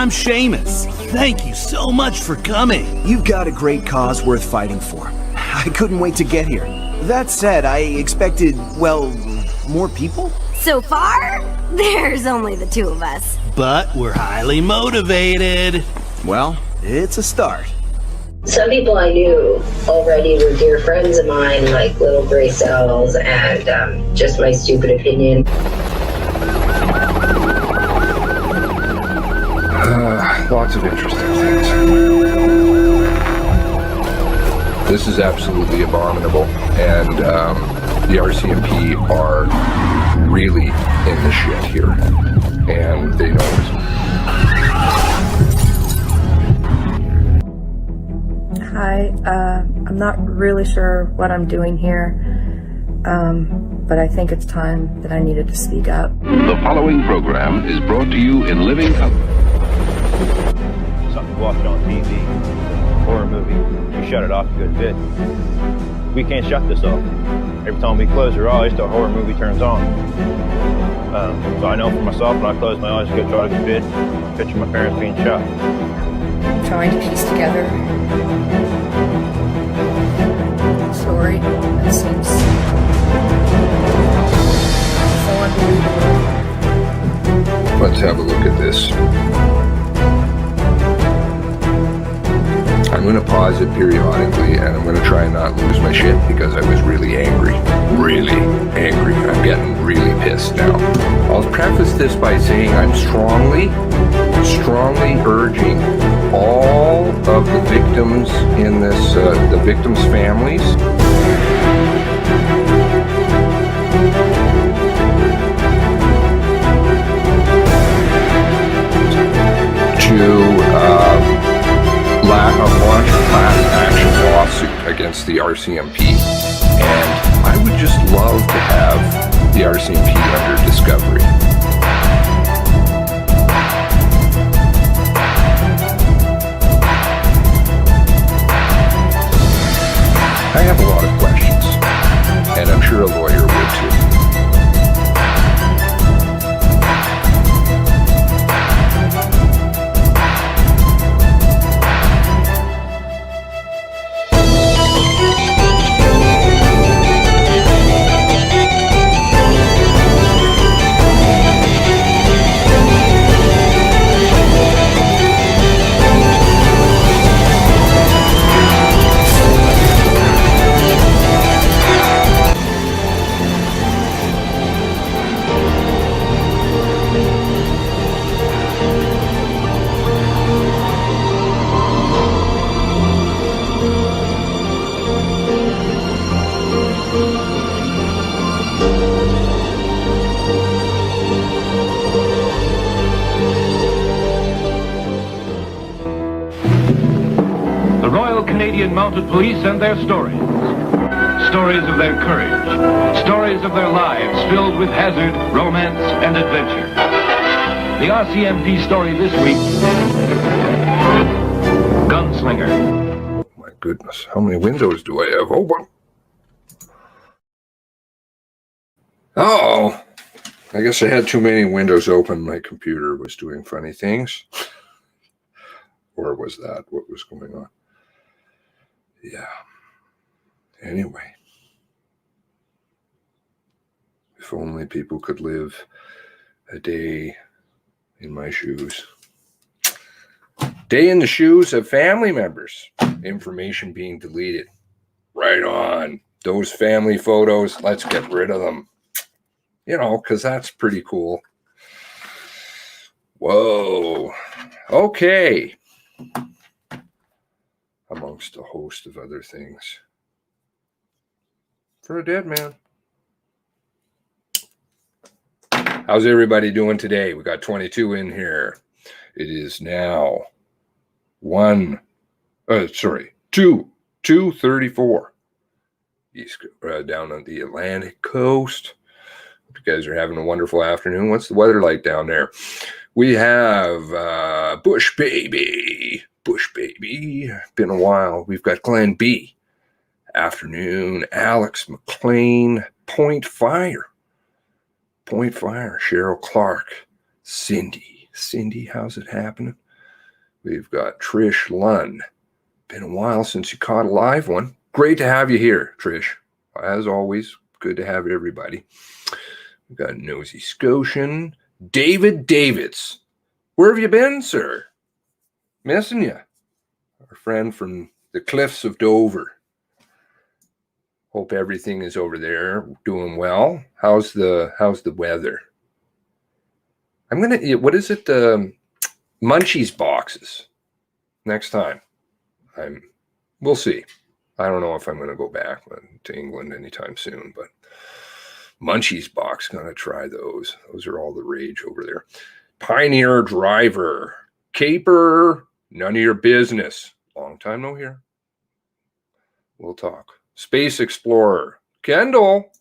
I'm Seamus. Thank you so much for coming. You've got a great cause worth fighting for. I couldn't wait to get here. That said, I expected, well, more people? So far, there's only the two of us. But we're highly motivated. Well, it's a start. Some people I knew already were dear friends of mine, like little gray cells, and just my stupid opinion. Lots of interesting things. This is absolutely abominable, and the RCMP are really in the shit here, and they know it. Hi, I'm not really sure what I'm doing here, but I think it's time that I needed to speak up. The following program is brought to you in living color. Something you watch on TV, horror movie, you shut it off a good bit. We can't shut this off. Every time we close our eyes, the horror movie turns on. So I know for myself, when I close my eyes to go try to go to bed, picture my parents being shot. Trying to piece together a story that seems so unbelievable. Let's have a look at this. I'm going to pause it periodically, and I'm going to try and not lose my shit because I was really angry. Really angry. I'm getting really pissed now. I'll preface this by saying I'm strongly urging all of the victims in this, the victims' families, to launch a class action lawsuit against the RCMP. And I would just love to have the RCMP under discovery. I have a lot of questions, and I'm sure a lawyer would too. Mounted police and their stories. Stories of their courage. Stories of their lives filled with hazard, romance, and adventure. The RCMP story this week, Gunslinger. Oh my goodness, how many windows do I have open? Oh, I guess I had too many windows open. My computer was doing funny things. Or was that what was going on? Yeah. Anyway. If only people could live a day in my shoes. Day in the shoes of family members. Information being deleted. Right on. Those family photos, let's get rid of them. You know, because that's pretty cool. Whoa. Okay. Amongst a host of other things. For a dead man. How's everybody doing today? We got 22 in here. It is now 2:34. East, down on the Atlantic coast. Hope you guys are having a wonderful afternoon. What's the weather like down there? We have Bush Baby. Been a while. We've got Glenn B. Afternoon. Alex McLean. Point Fire. Cheryl Clark. Cindy, how's it happening? We've got Trish Lunn. Been a while since you caught a live one. Great to have you here, Trish. As always, good to have everybody. We've got Nosy Scotian. David Davids. Where have you been, sir? Missing you. Our friend from the cliffs of Dover. Hope everything is over there doing well. How's the weather? I'm gonna, what is it? Munchies boxes. Next time. We'll see. I don't know if I'm gonna go back to England anytime soon, but Munchies box, gonna try those. Those are all the rage over there. Pioneer Driver. Caper, none of your business. Long time no hear. We'll talk. Space Explorer. Kendall,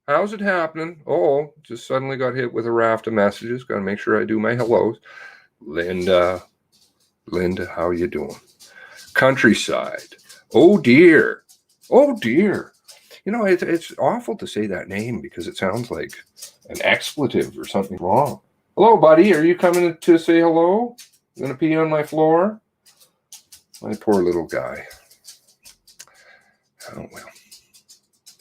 how's it happening? Oh, just suddenly got hit with a raft of messages. Got to make sure I do my hellos. Linda, how you doing? Countryside. Oh, dear. Oh, dear. You know, it's awful to say that name because it sounds like an expletive or something wrong. Hello, buddy. Are you coming to say hello? You going to pee on my floor? My poor little guy. Oh, well.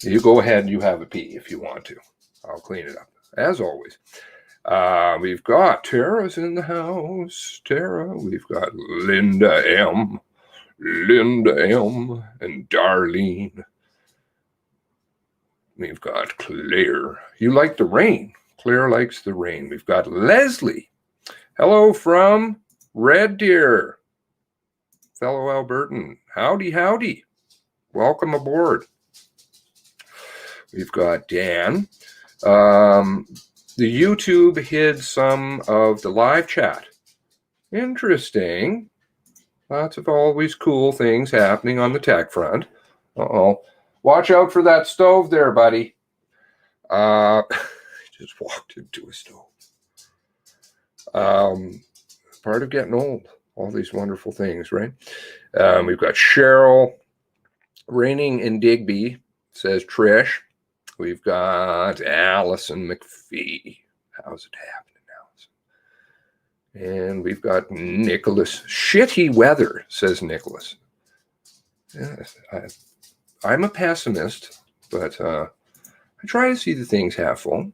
You go ahead and you have a pee if you want to. I'll clean it up, as always. We've got Tara's in the house. Tara. We've got Linda M. And Darlene. We've got Claire. You like the rain. Claire likes the rain. We've got Leslie. Hello from Red Deer. Fellow Albertan. Howdy, howdy. Welcome aboard. We've got Dan. The YouTube hid some of the live chat. Interesting. Lots of always cool things happening on the tech front. Uh-oh. Watch out for that stove there, buddy. Just walked into a stove. Part of getting old. All these wonderful things, right? We've got Cheryl. Raining in Digby, says Trish. We've got Allison McPhee. How's it happening, Allison? And we've got Nicholas. Shitty weather, says Nicholas. Yes, I'm a pessimist, but I try to see the things half full.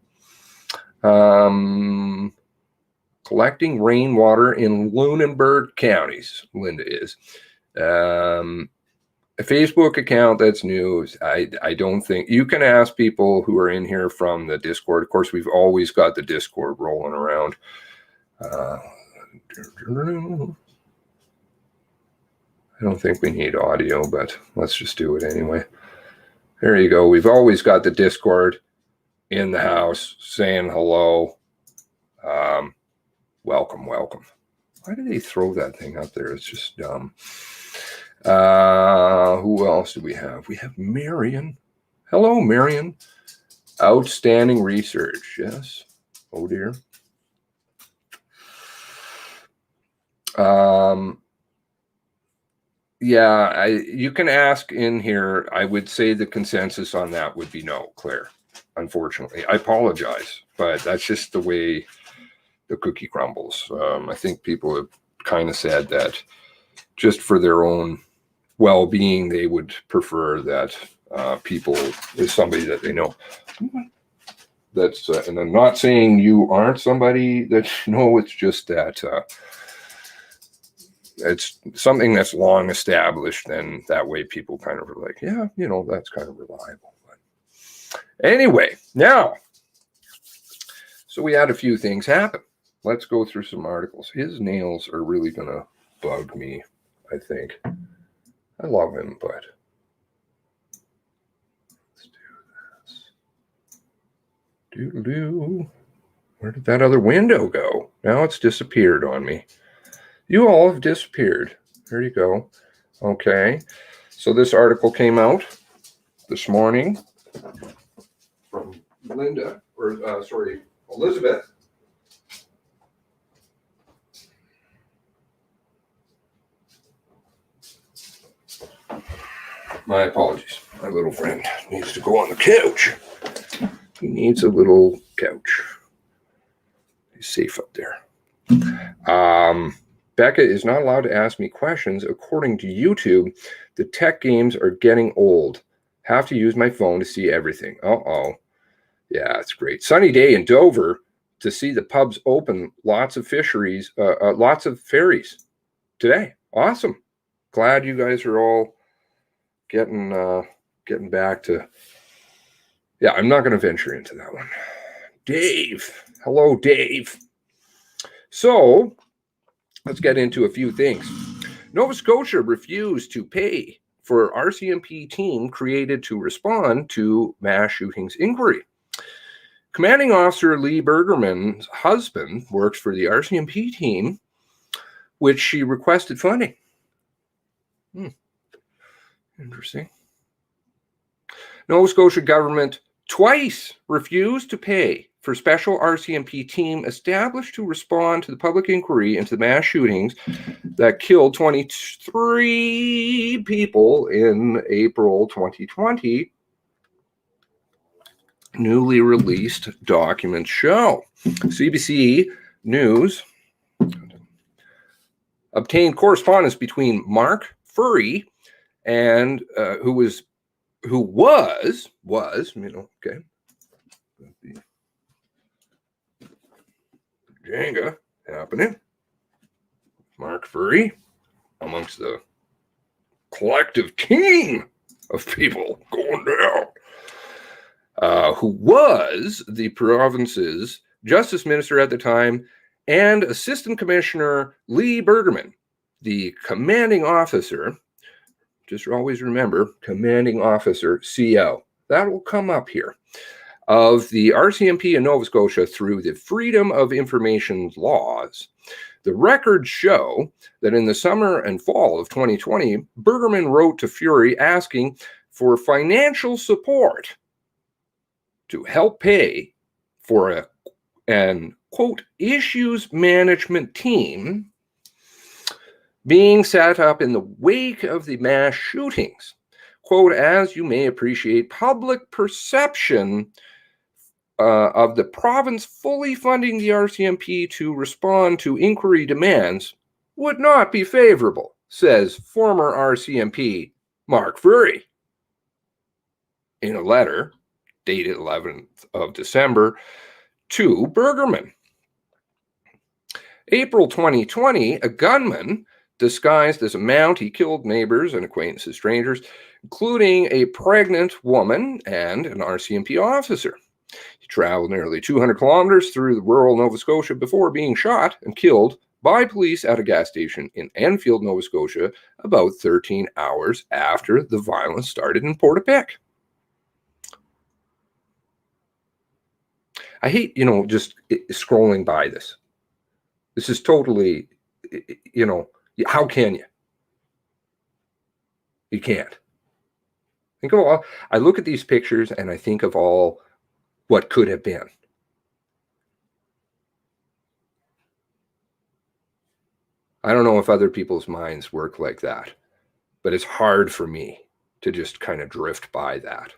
Collecting rainwater in Lunenburg counties, Linda is. A Facebook account that's new. I don't think you can ask people who are in here from the Discord. Of course, we've always got the Discord rolling around. I don't think we need audio, but let's just do it anyway. There you go. We've always got the Discord in the house saying hello. Welcome. Why do they throw that thing up there? It's just dumb. Who else do we have? We have Marion. Hello, Marion. Outstanding research. Yes. Oh, dear. Yeah, you can ask in here. I would say the consensus on that would be no, Claire. Unfortunately, I apologize, but that's just the way the cookie crumbles. I think people have kind of said that just for their own well-being, they would prefer that people is somebody that they know. That's and I'm not saying you aren't somebody that you know. It's just that it's something that's long established, and that way people kind of are like, yeah, you know, that's kind of reliable. But anyway, now, so we had a few things happen. Let's go through some articles. His nails are really gonna bug me, I think. I love him, but let's do this. Doodle-doo. Where did that other window go? Now it's disappeared on me. You all have disappeared. There you go. Okay. So this article came out this morning from Linda, or Elizabeth. My apologies. My little friend needs to go on the couch. He needs a little couch. He's safe up there. Becca is not allowed to ask me questions. According to YouTube, the tech games are getting old. Have to use my phone to see everything. Uh-oh. Yeah, it's great. Sunny day in Dover to see the pubs open. Lots of fisheries, lots of ferries today. Awesome. Glad you guys are all getting back to... Yeah, I'm not going to venture into that one. Dave. Hello, Dave. So, let's get into a few things. Nova Scotia refused to pay for RCMP team created to respond to mass shootings inquiry. Commanding Officer Lee Bergerman's husband works for the RCMP team, which she requested funding. Interesting. Nova Scotia government twice refused to pay for special RCMP team established to respond to the public inquiry into the mass shootings that killed 23 people in April 2020. Newly released documents show. CBC News obtained correspondence between Mark Furry and who was, okay, Jenga happening. Mark Furry, amongst the collective team of people going down, who was the province's justice minister at the time, and Assistant Commissioner Lee Bergerman, the commanding officer. Just always remember, commanding officer, CO. That will come up here. Of the RCMP in Nova Scotia through the Freedom of Information laws. The records show that in the summer and fall of 2020, Bergerman wrote to Fury asking for financial support to help pay for an, quote, issues management team being set up in the wake of the mass shootings. Quote, as you may appreciate, public perception of the province fully funding the RCMP to respond to inquiry demands would not be favorable, says former RCMP Mark Furry in a letter dated 11th of December to Bergerman. April 2020, a gunman disguised as a Mountie killed neighbors and acquaintances, strangers, including a pregnant woman and an RCMP officer. He traveled nearly 200 kilometers through rural Nova Scotia before being shot and killed by police at a gas station in Enfield, Nova Scotia, about 13 hours after the violence started in Portapique. I hate, just scrolling by this. This is totally, how can you? You can't. I look at these pictures and I think of all what could have been. I don't know if other people's minds work like that, but it's hard for me to just kind of drift by that.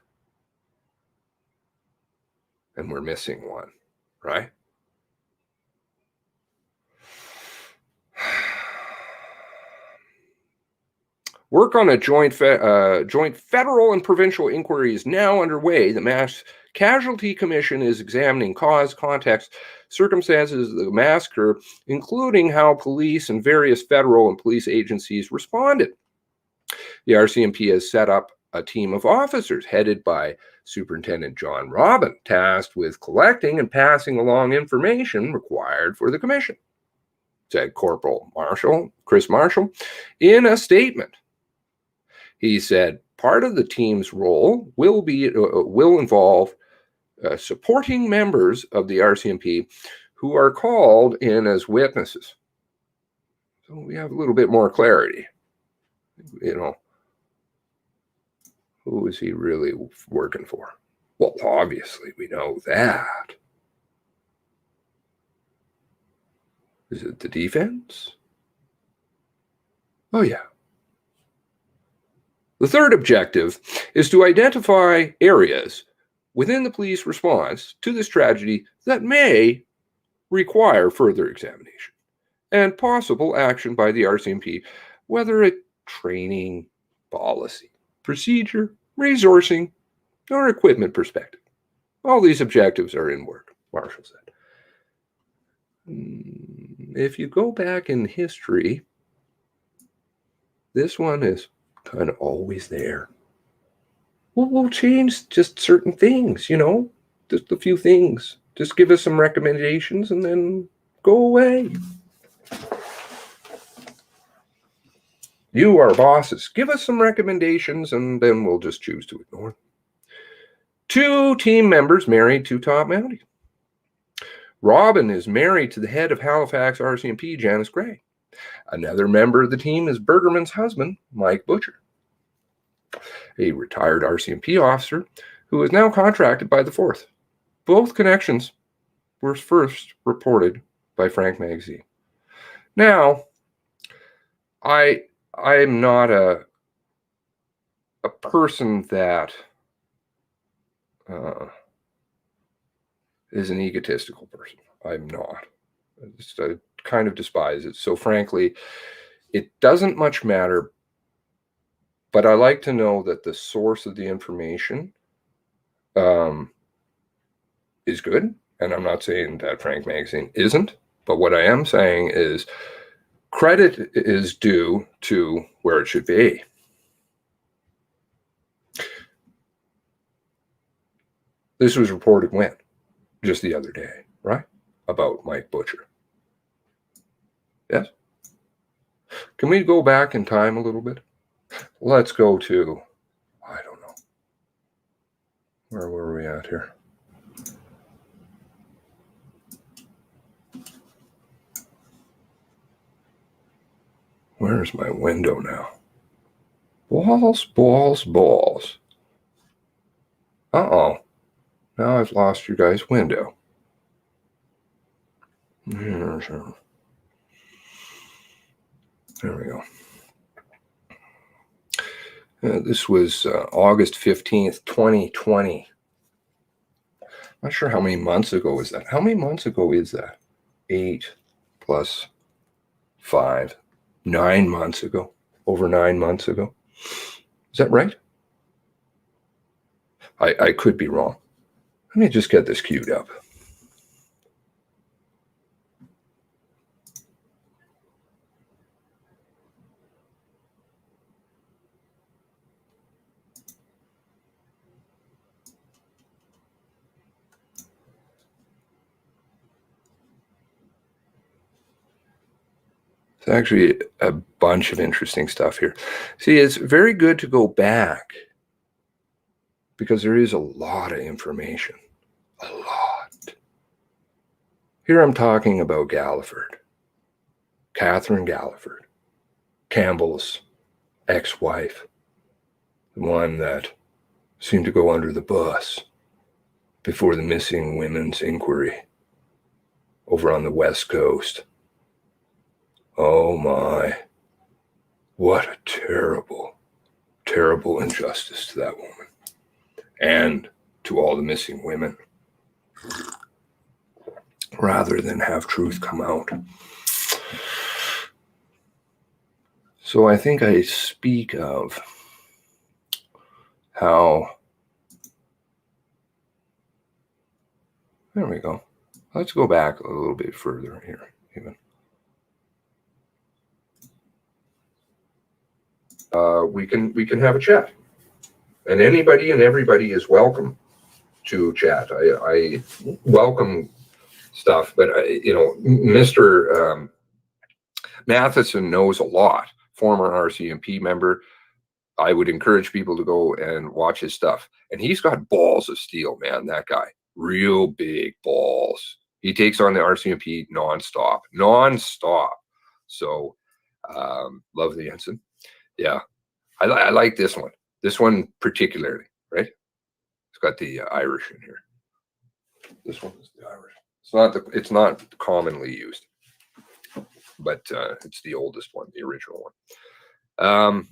And we're missing one, right? Work on a joint federal and provincial inquiry is now underway. The Mass Casualty Commission is examining cause, context, circumstances of the massacre, including how police and various federal and police agencies responded. The RCMP has set up a team of officers headed by Superintendent John Robin, tasked with collecting and passing along information required for the commission, said Corporal Chris Marshall, in a statement. He said part of the team's role will involve supporting members of the RCMP who are called in as witnesses. So we have a little bit more clarity. Who is he really working for? Well, obviously, we know that. Is it the defense? Oh, yeah. The third objective is to identify areas within the police response to this tragedy that may require further examination and possible action by the RCMP, whether it training, policy, procedure, resourcing, or equipment perspective. All these objectives are in work, Marshall said. If you go back in history, this one is kind of always there. We'll change just certain things, you know, just a few things. Just give us some recommendations and then go away. You are bosses. Give us some recommendations and then we'll just choose to ignore them. 2 team members married to top Mountie. Robin is married to the head of Halifax RCMP, Janice Gray. Another member of the team is Bergerman's husband, Mike Butcher, a retired RCMP officer who is now contracted by the 4th. Both connections were first reported by Frank Magazine. Now, I'm not a person that is an egotistical person. I'm not. I kind of despise it. So frankly, it doesn't much matter, but I like to know that the source of the information is good. And I'm not saying that Frank Magazine isn't, but what I am saying is credit is due to where it should be. This was reported when? Just the other day, right? About Mike Butcher. Yes? Can we go back in time a little bit? Let's go to, I don't know. Where were we at here? Where's my window now? Balls, balls, balls. Uh-oh. Now I've lost your guys' window. There we go. This was August 15th, 2020. Not sure how many months ago is that. How many months ago is that? 8 plus 5. 9 months ago. Over 9 months ago. Is that right? I could be wrong. Let me just get this queued up. It's actually a bunch of interesting stuff here. See, it's very good to go back because there is a lot of information. A lot. Here I'm talking about Galliford. Catherine Galliford. Campbell's ex-wife. The one that seemed to go under the bus before the missing women's inquiry over on the West Coast. Oh my. What a terrible, terrible injustice to that woman. And to all the missing women, rather than have truth come out. So I think I speak of how, there we go. Let's go back a little bit further here, even. We can have a chat, and anybody and everybody is welcome to chat. I welcome stuff, but Mr. Matheson knows a lot. Former RCMP member. I would encourage people to go and watch his stuff, and he's got balls of steel, man. That guy, real big balls. He takes on the RCMP nonstop. So, love the ensign. Yeah, I like this one. This one particularly, right? It's got the Irish in here. This one is the Irish. It's not commonly used, but it's the oldest one, the original one.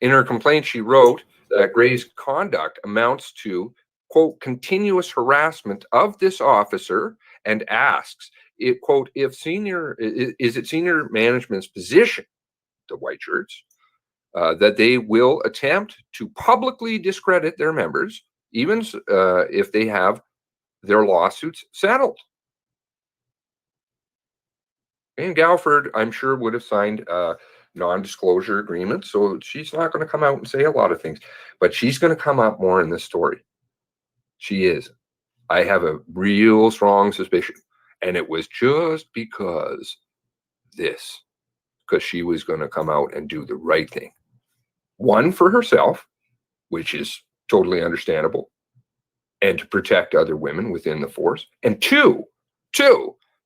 In her complaint, she wrote that Gray's conduct amounts to, quote, continuous harassment of this officer, and asks it, quote, if senior, is it senior management's position, the white shirts, that they will attempt to publicly discredit their members, even if they have their lawsuits settled. And Galford, I'm sure, would have signed a non-disclosure agreement, so she's not going to come out and say a lot of things, but she's going to come up more in this story. She is. I have a real strong suspicion, and it was just because she was going to come out and do the right thing. One, for herself, which is totally understandable, and to protect other women within the force. And two,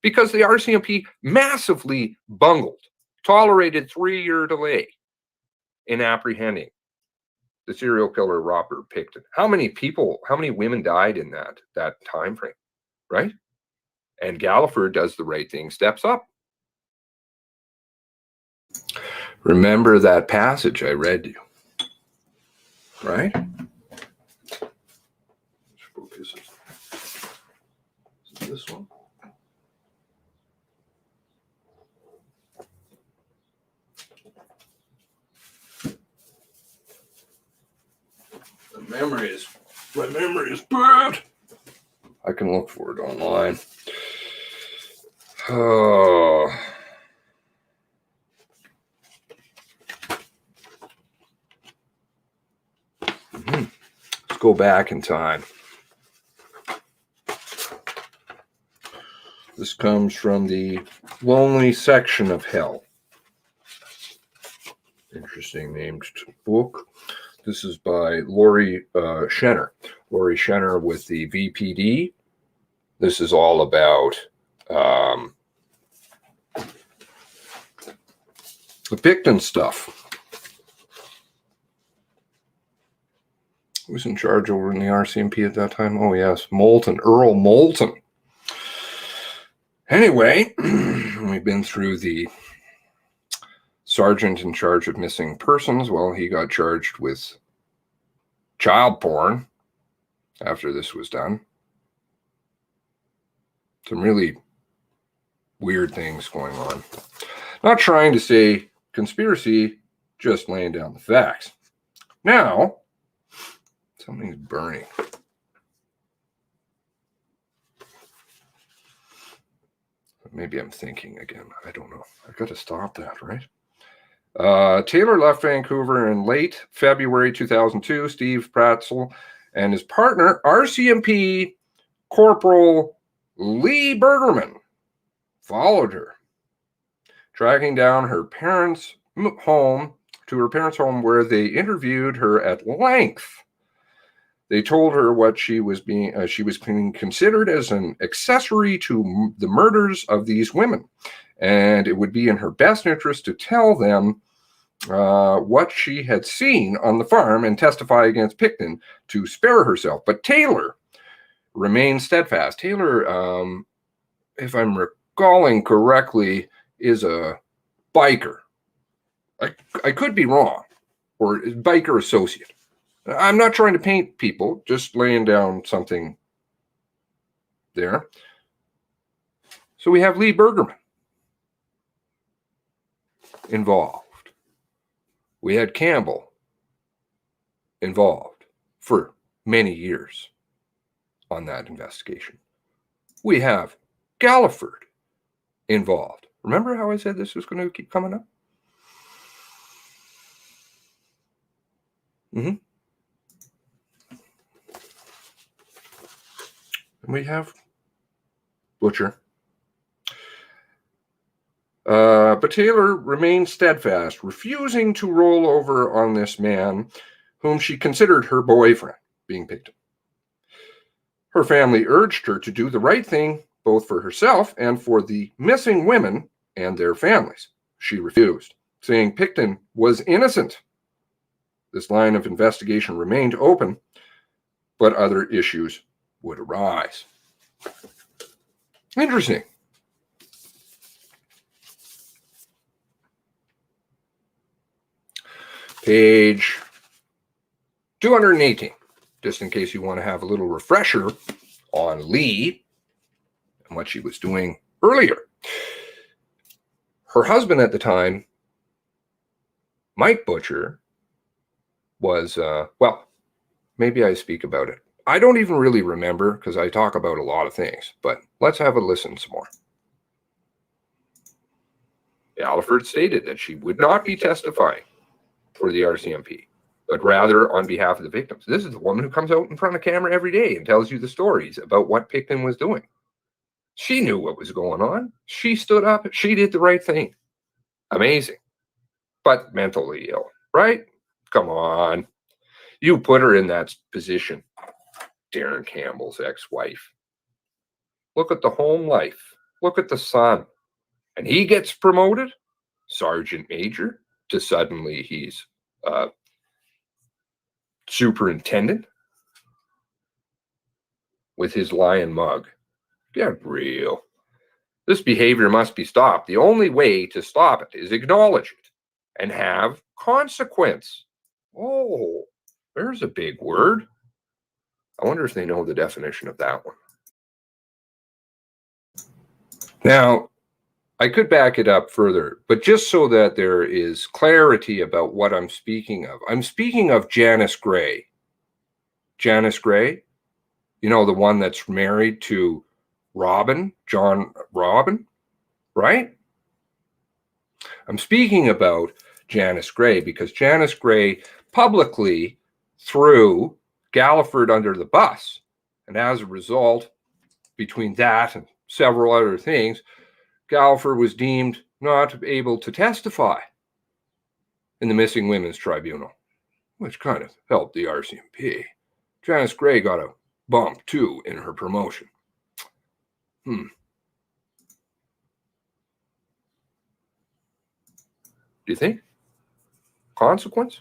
because the RCMP massively bungled, tolerated 3-year delay in apprehending the serial killer Robert Pickton. How many women died in that time frame, right? And Galliford does the right thing, steps up. Remember that passage I read to you, right? Which book is it? Is it this one? My memory is bad. I can look for it online. Oh. Let's go back in time. This comes from the Lonely Section of Hell. Interesting named book. This is by Lori Schenner. Lori Schenner with the VPD. This is all about the Pickton stuff. Who was in charge over in the RCMP at that time? Oh, yes, Moulton, Earl Moulton. Anyway, we've been through the sergeant in charge of missing persons. Well, he got charged with child porn after this was done. Some really weird things going on. Not trying to say conspiracy, just laying down the facts. Now, something's burning. Maybe I'm thinking again. I don't know. I got to stop that, right? Taylor left Vancouver in late February 2002. Steve Pratzel and his partner, RCMP Corporal Lee Bergerman, followed her, tracking down her parents' home where they interviewed her at length. They told her what she was being considered as an accessory to the murders of these women, and it would be in her best interest to tell them what she had seen on the farm and testify against Pickton to spare herself. But Taylor remained steadfast. Taylor, if I'm recalling correctly, is a biker. I could be wrong, or biker associate. I'm not trying to paint people, just laying down something there. So we have Lee Bergerman involved. We had Campbell involved for many years on that investigation. We have Galliford involved. Remember how I said this was going to keep coming up? And we have Butcher. But Taylor remained steadfast, refusing to roll over on this man whom she considered her boyfriend, being Pickton. Her family urged her to do the right thing, both for herself and for the missing women and their families. She refused, saying Pickton was innocent. This line of investigation remained open, but other issues would arise. Interesting. Page 218, just in case you want to have a little refresher on Lee and what she was doing earlier. Her husband at the time, Mike Butcher, was, well, maybe I speak about it. I don't even really remember because I talk about a lot of things, but let's have a listen some more. Galliford stated that she would not be testifying for the RCMP, but rather on behalf of the victims. This is the woman who comes out in front of camera every day and tells you the stories about what Picton was doing. She knew what was going on. She stood up. She did the right thing. Amazing. But mentally ill, right? Come on. You put her in that position. Darren Campbell's ex-wife. Look at the home life. Look at the son. And he gets promoted, sergeant major, to suddenly he's superintendent with his lion mug. Get real. This behavior must be stopped. The only way to stop it is acknowledge it and have consequence. Oh, there's a big word. I wonder if they know the definition of that one. Now, I could back it up further, but just so that there is clarity about what I'm speaking of Janice Gray. Janice Gray, you know, the one that's married to John Robin, right? I'm speaking about Janice Gray because Janice Gray publicly threw Galliford under the bus. And as a result, between that and several other things, Galliford was deemed not able to testify in the Missing Women's Tribunal, which kind of helped the RCMP. Janice Gray got a bump, too, in her promotion. Do you think? Consequence?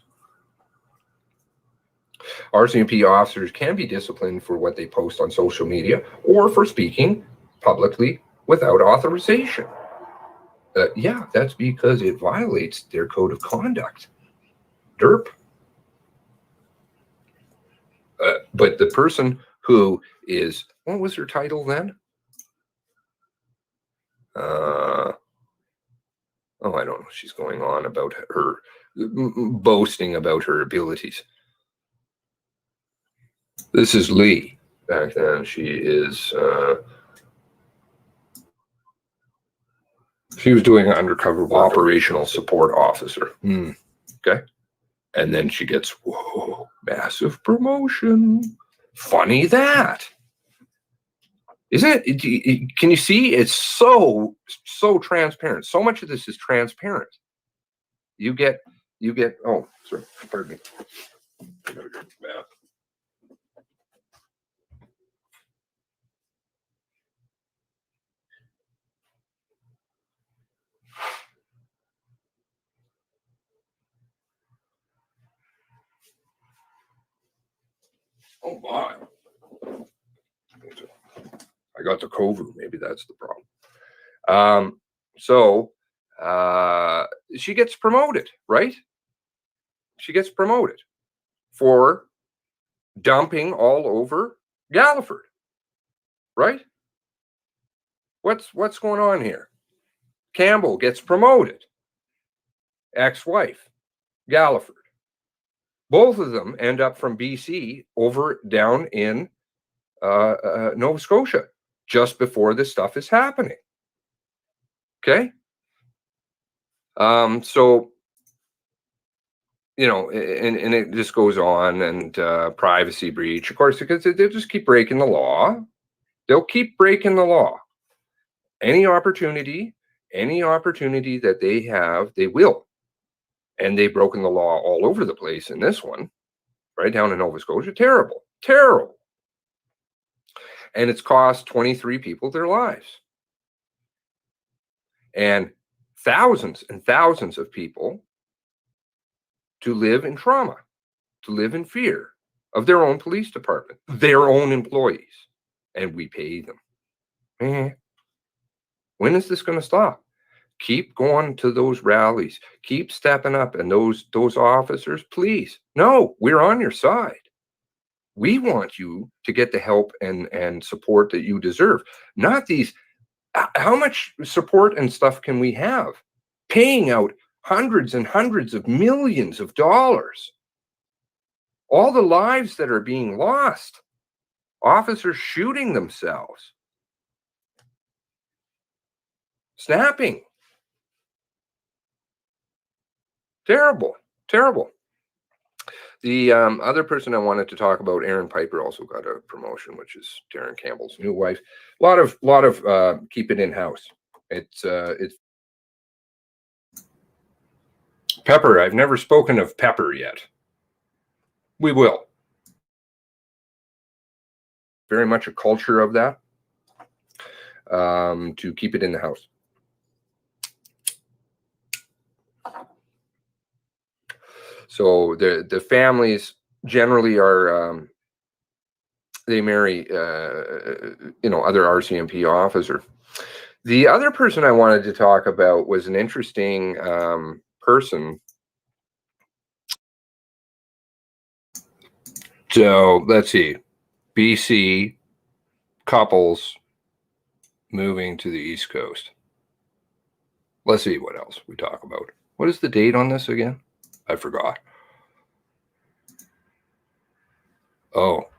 RCMP officers can be disciplined for what they post on social media or for speaking publicly without authorization. Yeah, that's because it violates their code of conduct. Derp. But the person who is, what was her title then? I don't know. She's going on about her, boasting about her abilities. This is Lee. Back then, she is, she was doing an undercover operational support officer. Okay. And then she gets, whoa, massive promotion. Funny that. Isn't it? Can you see? It's so transparent. So much of this is transparent. You get, oh, sorry, pardon me. I gotta go to the bath. Oh my. I got the COVID. Maybe that's the problem. So she gets promoted, right? She gets promoted for dumping all over Galliford, right? What's going on here? Campbell gets promoted. Ex-wife, Galliford. Both of them end up from BC over down in Nova Scotia just before this stuff is happening. Okay? So, you know, and it just goes on, and privacy breach, of course, because they'll just keep breaking the law. They'll keep breaking the law. Any opportunity that they have, they will. And they've broken the law all over the place in this one, right down in Nova Scotia. Terrible, terrible. And it's cost 23 people their lives. And thousands of people to live in trauma, to live in fear of their own police department, their own employees. And we pay them. When is this going to stop? Keep going to those rallies. Keep stepping up. And those officers, please. No, we're on your side. We want you to get the help and support that you deserve. Not these how much support and stuff can we have? Paying out hundreds and hundreds of millions of dollars. All the lives that are being lost. Officers shooting themselves. Snapping. Terrible. Terrible. The other person I wanted to talk about, Aaron Piper, also got a promotion, which is Darren Campbell's new wife. A lot of keep it in house. It's Pepper. I've never spoken of Pepper yet. We will. Very much a culture of that. To keep it in the house. So the families generally are they marry other RCMP officer. The other person I wanted to talk about was an interesting person. So let's see, BC couples moving to the East Coast. Let's see what else we talk about. What is the date on this again? I forgot. Oh,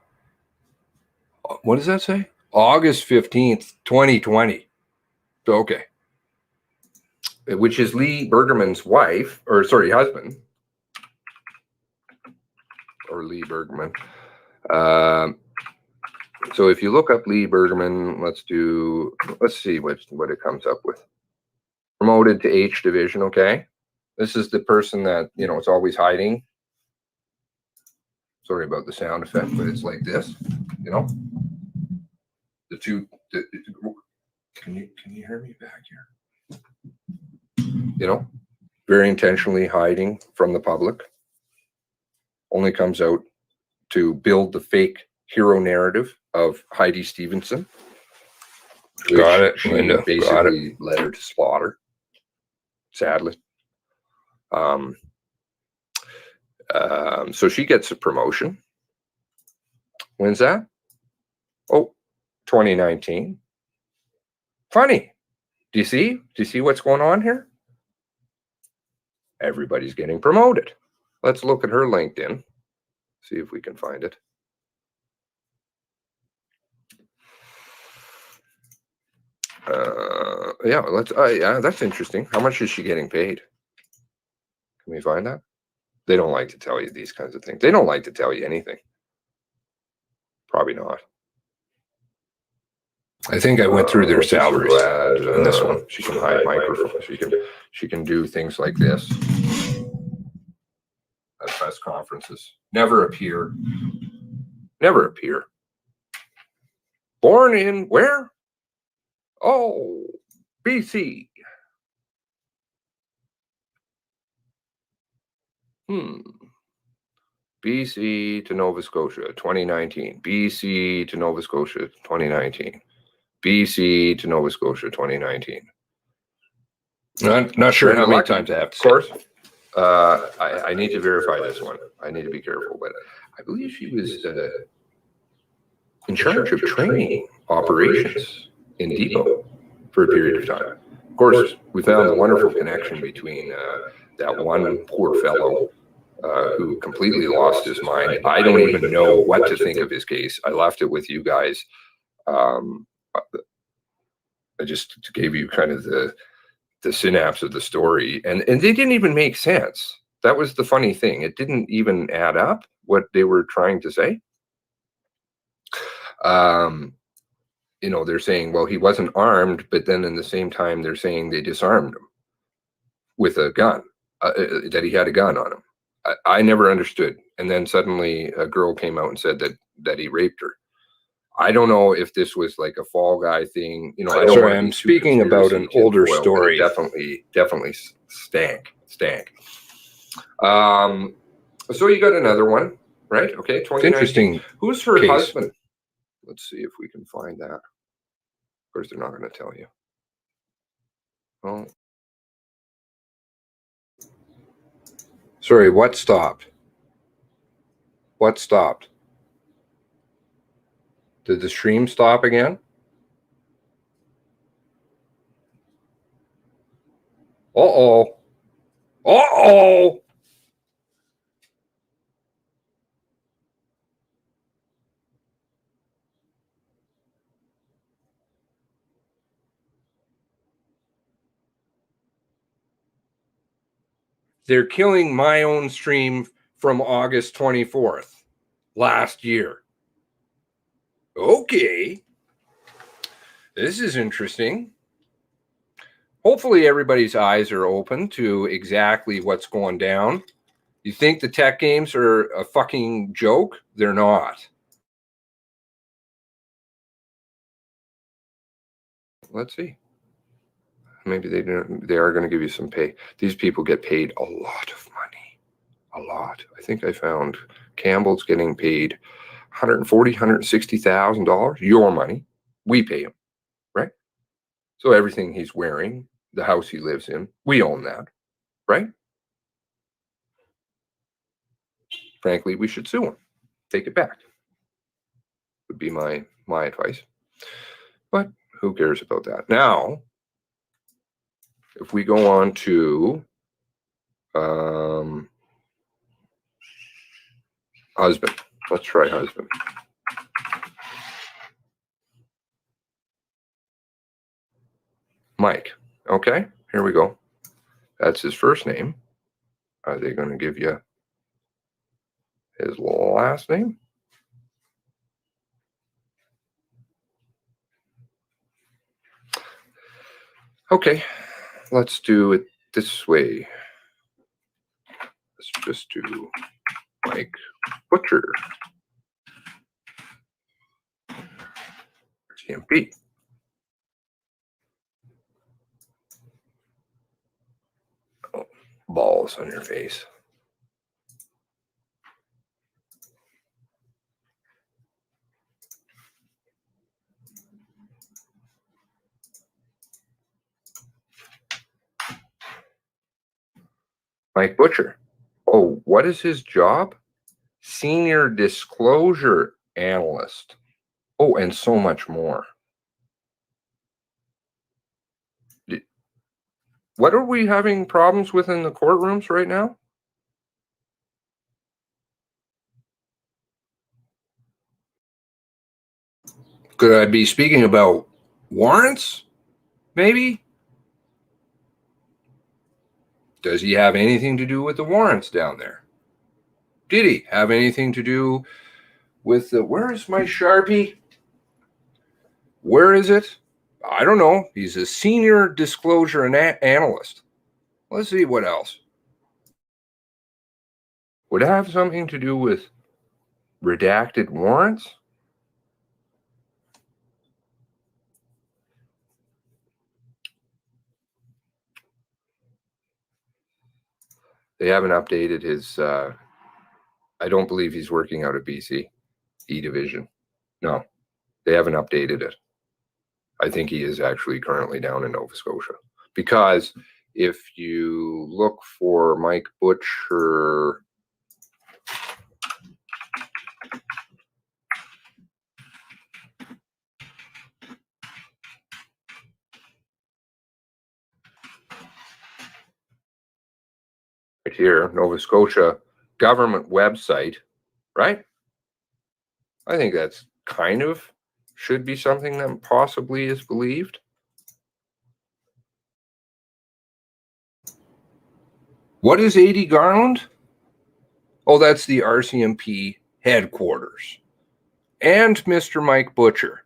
what does that say? August 15th, 2020. Okay. Which is Lee Bergerman's wife, or sorry, husband. Or Lee Bergerman. So if you look up Lee Bergerman, let's see what it comes up with. Promoted to H division, okay. This is the person that, it's always hiding. Sorry about the sound effect, but it's like this, The two, can you hear me back here? Very intentionally hiding from the public. Only comes out to build the fake hero narrative of Heidi Stevenson. Got it, Linda. Basically led her to slaughter. Sadly. So she gets a promotion. When's that? Oh, 2019. Funny. Do you see what's going on here? Everybody's getting promoted. Let's look at her LinkedIn. See if we can find it. Yeah, that's interesting. How much is she getting paid? Can we find that? They don't like to tell you these kinds of things. They don't like to tell you anything. Probably not. I think I went through their salaries in this one. She can hide microphones. She can do things like this at press conferences. Never appear. Never appear. Born in where? Oh, BC. BC to Nova Scotia, 2019. BC to Nova Scotia, 2019. BC to Nova Scotia, 2019. Not sure how many times I have to say. Of course. I need to verify this one. I need to be careful, but I believe she was in charge of training operations in Depot for a period of time. Of course, we found a wonderful connection between that one poor fellow who completely lost his mind. I don't even know what to think of his case. I left it with you guys. I just gave you kind of the synapse of the story, and they didn't even make sense. That was the funny thing. It didn't even add up what they were trying to say. They're saying, well, he wasn't armed, but then in the same time, they're saying they disarmed him with a gun, that he had a gun on him. I never understood. And then suddenly a girl came out and said that he raped her. I don't know if this was like a fall guy thing. Sorry, I'm speaking about an older story. Definitely stank. So you got another one, right? Okay, 2019. Interesting. Who's her husband? Let's see if we can find that. Of course, they're not going to tell you. Oh. Sorry, what stopped? What stopped? Did the stream stop again? Uh-oh. Uh-oh. They're killing my own stream from August 24th last year. Okay. This is interesting. Hopefully everybody's eyes are open to exactly what's going down. You think the tech games are a fucking joke? They're not. Let's see. Maybe they are going to give you some pay. These people get paid a lot of money. A lot. I think I found Campbell's getting paid $140,000, $160,000. Your money. We pay him, right? So everything he's wearing, the house he lives in, we own that, right? Frankly, we should sue him. Take it back. Would be my advice. But who cares about that? Now, if we go on to husband. Let's try husband. Mike. Okay, here we go. That's his first name. Are they going to give you his last name? Okay, let's do it this way. Let's just do Mike Butcher. RCMP. Oh, balls on your face. Mike Butcher. Oh, what is his job? Senior Disclosure Analyst. Oh, and so much more. What are we having problems with in the courtrooms right now? Could I be speaking about warrants? Maybe? Does he have anything to do with the warrants down there? Did he have anything to do with the... Where is my Sharpie? Where is it? I don't know. He's a senior disclosure analyst. Let's see what else. Would it have something to do with redacted warrants? They haven't updated his... I don't believe he's working out of BC, E Division. No, they haven't updated it. I think he is actually currently down in Nova Scotia. Because if you look for Mike Butcher... right here, Nova Scotia government website, right? I think that's kind of should be something that possibly is believed. What is 80 Garland? Oh, that's the RCMP headquarters. And Mr. Mike Butcher.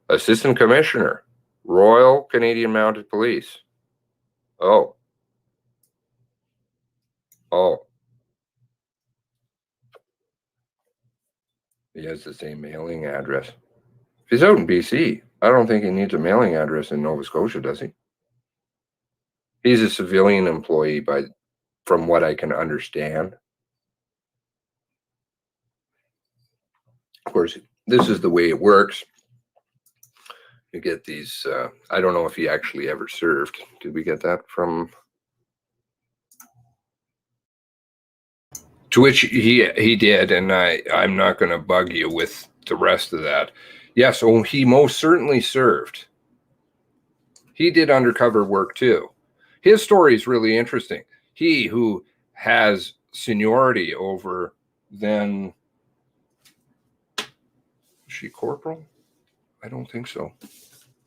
Assistant Commissioner, Royal Canadian Mounted Police. Oh. Oh. He has the same mailing address. If he's out in BC, I don't think he needs a mailing address in Nova Scotia, does he? He's a civilian employee from what I can understand. Of course, this is the way it works. You get these, I don't know if he actually ever served. Did we get that from? To which he did, and I'm not going to bug you with the rest of that. Yes, oh, he most certainly served. He did undercover work too. His story is really interesting. He who has seniority over then, is she corporal? I don't think so.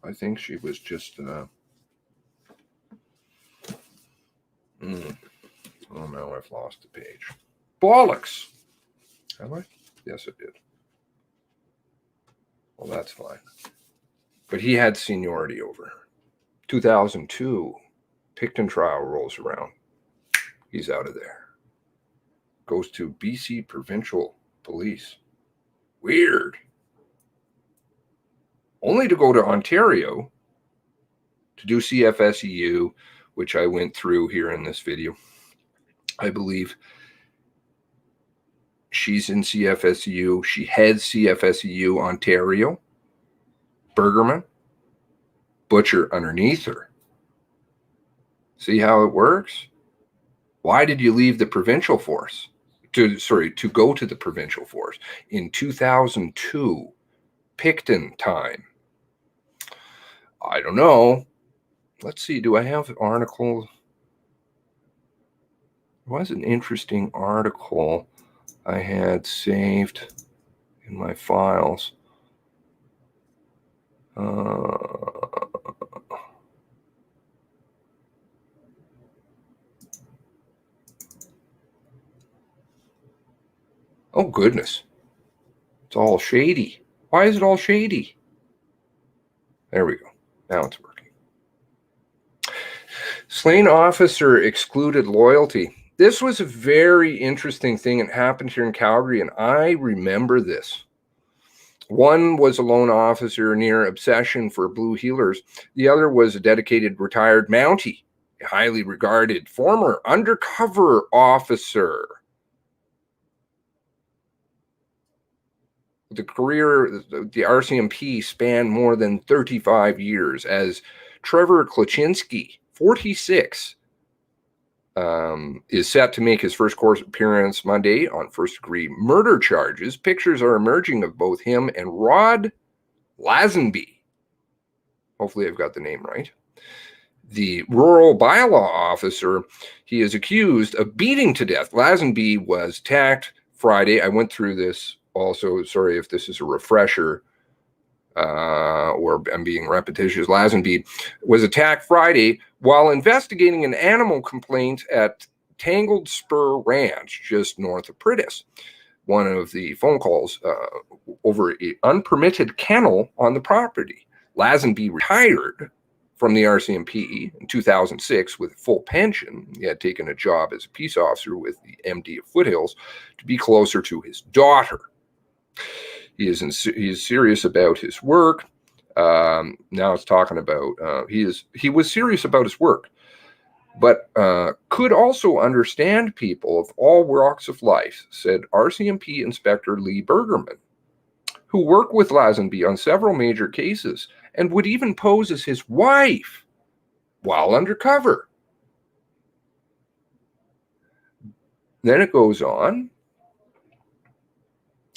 I think she was just oh no, I've lost the page. Bollocks. Have I? Yes, I did. Well, that's fine. But he had seniority over her. 2002, Picton trial rolls around. He's out of there. Goes to BC Provincial Police. Weird. Only to go to Ontario to do CFSEU, which I went through here in this video. I believe she's in CFSEU. She heads CFSEU Ontario. Bergerman. Butcher underneath her. See how it works? Why did you leave the provincial force? To go to the provincial force in 2002, Picton time. I don't know. Let's see. Do I have an article? It was an interesting article I had saved in my files. Oh, goodness. It's all shady. Why is it all shady? There we go. Now it's working. Slain officer excluded loyalty. This was a very interesting thing that happened here in Calgary, and I remember this. One was a lone officer near obsession for blue heelers. The other was a dedicated retired Mountie, a highly regarded former undercover officer. The career, the RCMP spanned more than 35 years as Trevor Klaczynski, 46, is set to make his first court appearance Monday on first-degree murder charges. Pictures are emerging of both him and Rod Lazenby. Hopefully I've got the name right. The rural bylaw officer, he is accused of beating to death. Lazenby was attacked Friday. I went through this also. Sorry if this is a refresher or I'm being repetitious. Lazenby was attacked Friday while investigating an animal complaint at Tangled Spur Ranch, just north of Pritis. One of the phone calls over an unpermitted kennel on the property. Lazenby retired from the RCMP in 2006 with full pension. He had taken a job as a peace officer with the MD of Foothills to be closer to his daughter. He is serious about his work. Now it's talking about he was serious about his work, but could also understand people of all walks of life, said RCMP Inspector Lee Bergerman, who worked with Lazenby on several major cases and would even pose as his wife while undercover. Then it goes on.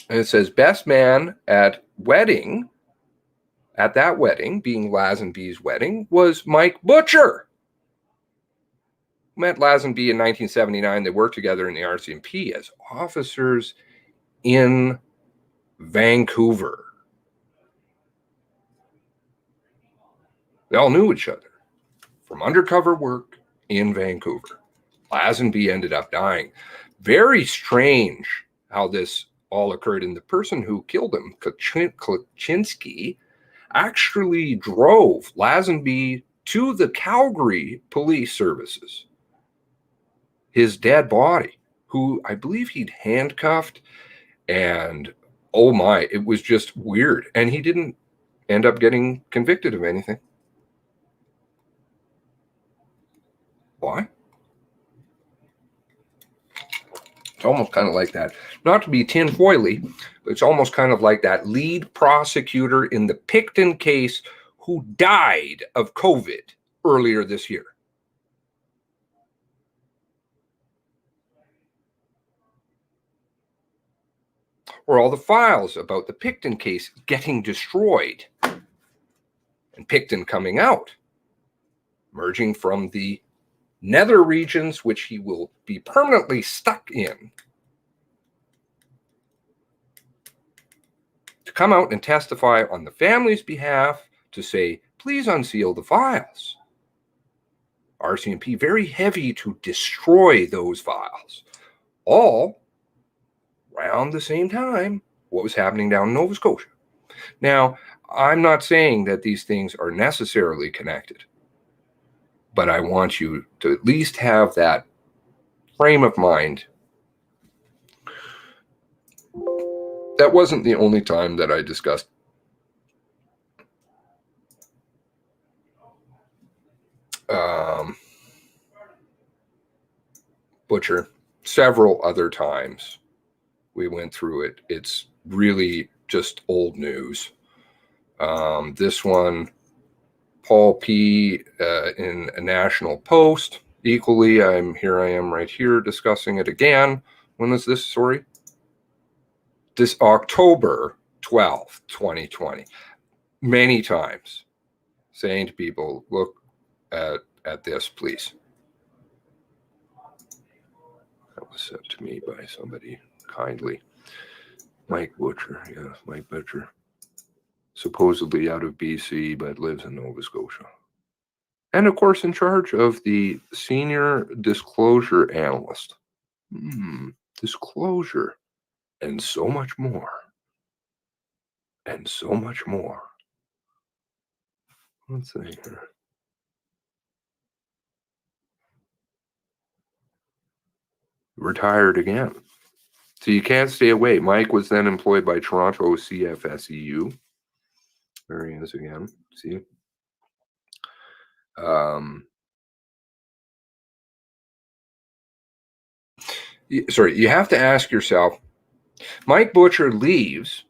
And it says, best man at that wedding, being Lazenby's wedding, was Mike Butcher. Met Lazenby in 1979. They worked together in the RCMP as officers in Vancouver. They all knew each other from undercover work in Vancouver. Lazenby ended up dying. Very strange how this all occurred. And the person who killed him, Klaczynski, actually drove Lazenby to the Calgary Police Services. His dead body, who I believe he'd handcuffed, and oh my, it was just weird. And he didn't end up getting convicted of anything. Why? It's almost kind of like that, not to be tinfoily, but it's almost kind of like that lead prosecutor in the Picton case who died of COVID earlier this year. or all the files about the Picton case getting destroyed and Picton coming out, emerging from the nether regions, which he will be permanently stuck in, to come out and testify on the family's behalf to say, please unseal the files. RCMP very heavy to destroy those files, all around the same time what was happening down in Nova Scotia. Now, I'm not saying that these things are necessarily connected, but I want you to at least have that frame of mind. That wasn't the only time that I discussed Butcher. Several other times we went through it. It's really just old news. This one, Paul P. In a National Post. Equally, I am right here discussing it again. When was this story? This October 12th, 2020. Many times saying to people, look at this, please. That was sent to me by somebody kindly. Mike Butcher, yes, Mike Butcher. Supposedly out of BC, but lives in Nova Scotia. And of course, in charge of the senior disclosure analyst. Disclosure. And so much more. And so much more. Let's see here. Retired again. So you can't stay away. Mike was then employed by Toronto CFSEU. There he is again. See? Sorry, you have to ask yourself, Mike Butcher leaves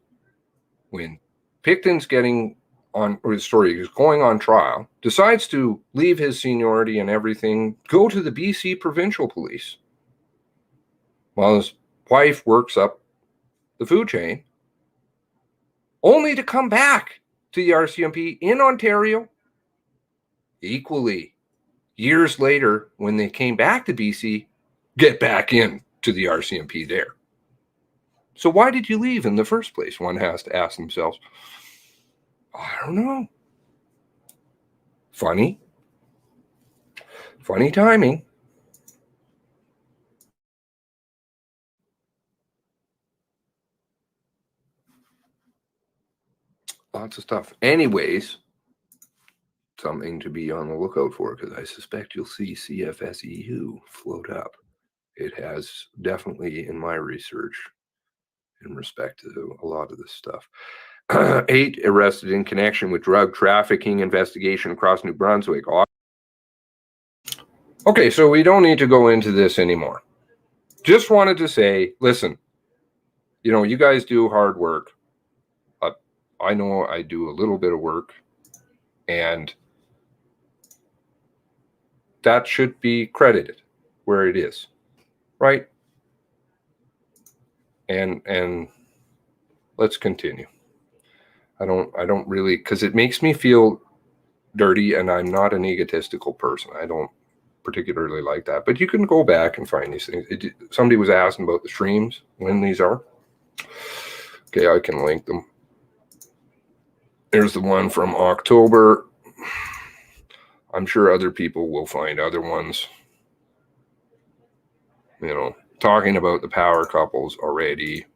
when Picton's getting on, or the story is going on trial, decides to leave his seniority and everything, go to the BC Provincial Police, while his wife works up the food chain, only to come back to the RCMP in Ontario. Equally, years later, when they came back to BC, get back in to the RCMP there. So why did you leave in the first place? One has to ask themselves. I don't know. Funny timing. Lots of stuff. Anyways, something to be on the lookout for, because I suspect you'll see CFSEU float up. It has definitely, in my research, in respect to a lot of this stuff. 8 arrested in connection with drug trafficking investigation across New Brunswick. Okay, so we don't need to go into this anymore. Just wanted to say, listen, you know, you guys do hard work. I know I do a little bit of work, and that should be credited where it is, right? And let's continue. I don't really, because it makes me feel dirty, and I'm not an egotistical person. I don't particularly like that. But you can go back and find these things. Somebody was asking about the streams, when these are. Okay, I can link them. There's the one from October. I'm sure other people will find other ones. You know, talking about the power couples already.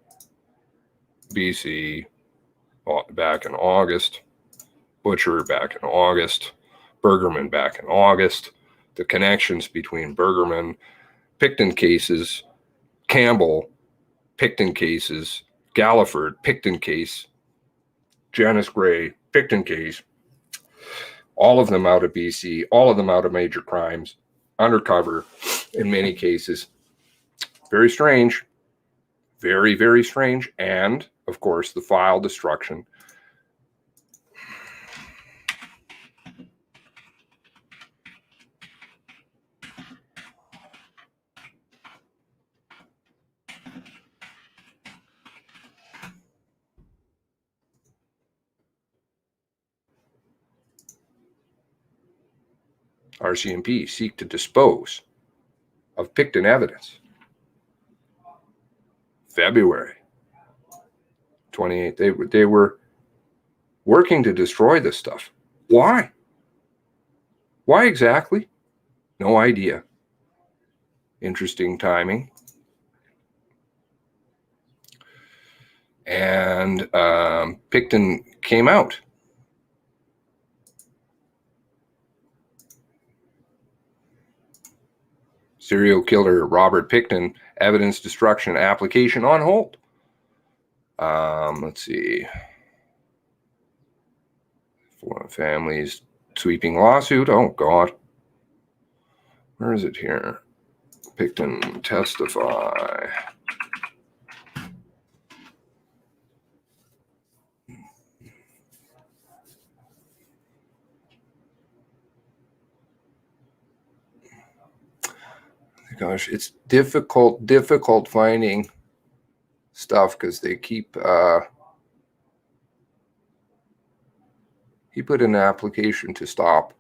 BC back in August. Butcher back in August. Bergerman back in August. The connections between Bergerman, Picton cases, Campbell, Picton cases, Galliford, Picton case, Janice Gray, Picton case, all of them out of BC, all of them out of major crimes, undercover in many cases. Very strange. Very, very strange. And, of course, the file destruction. RCMP seek to dispose of Picton evidence. February 28th. They were working to destroy this stuff. Why? Why exactly? No idea. Interesting timing. And Picton came out. Serial killer Robert Picton, evidence destruction application on hold. Let's see. For families sweeping lawsuit. Oh, God. Where is it here? Picton testify. Gosh, it's difficult finding stuff because they keep he put in an application to stop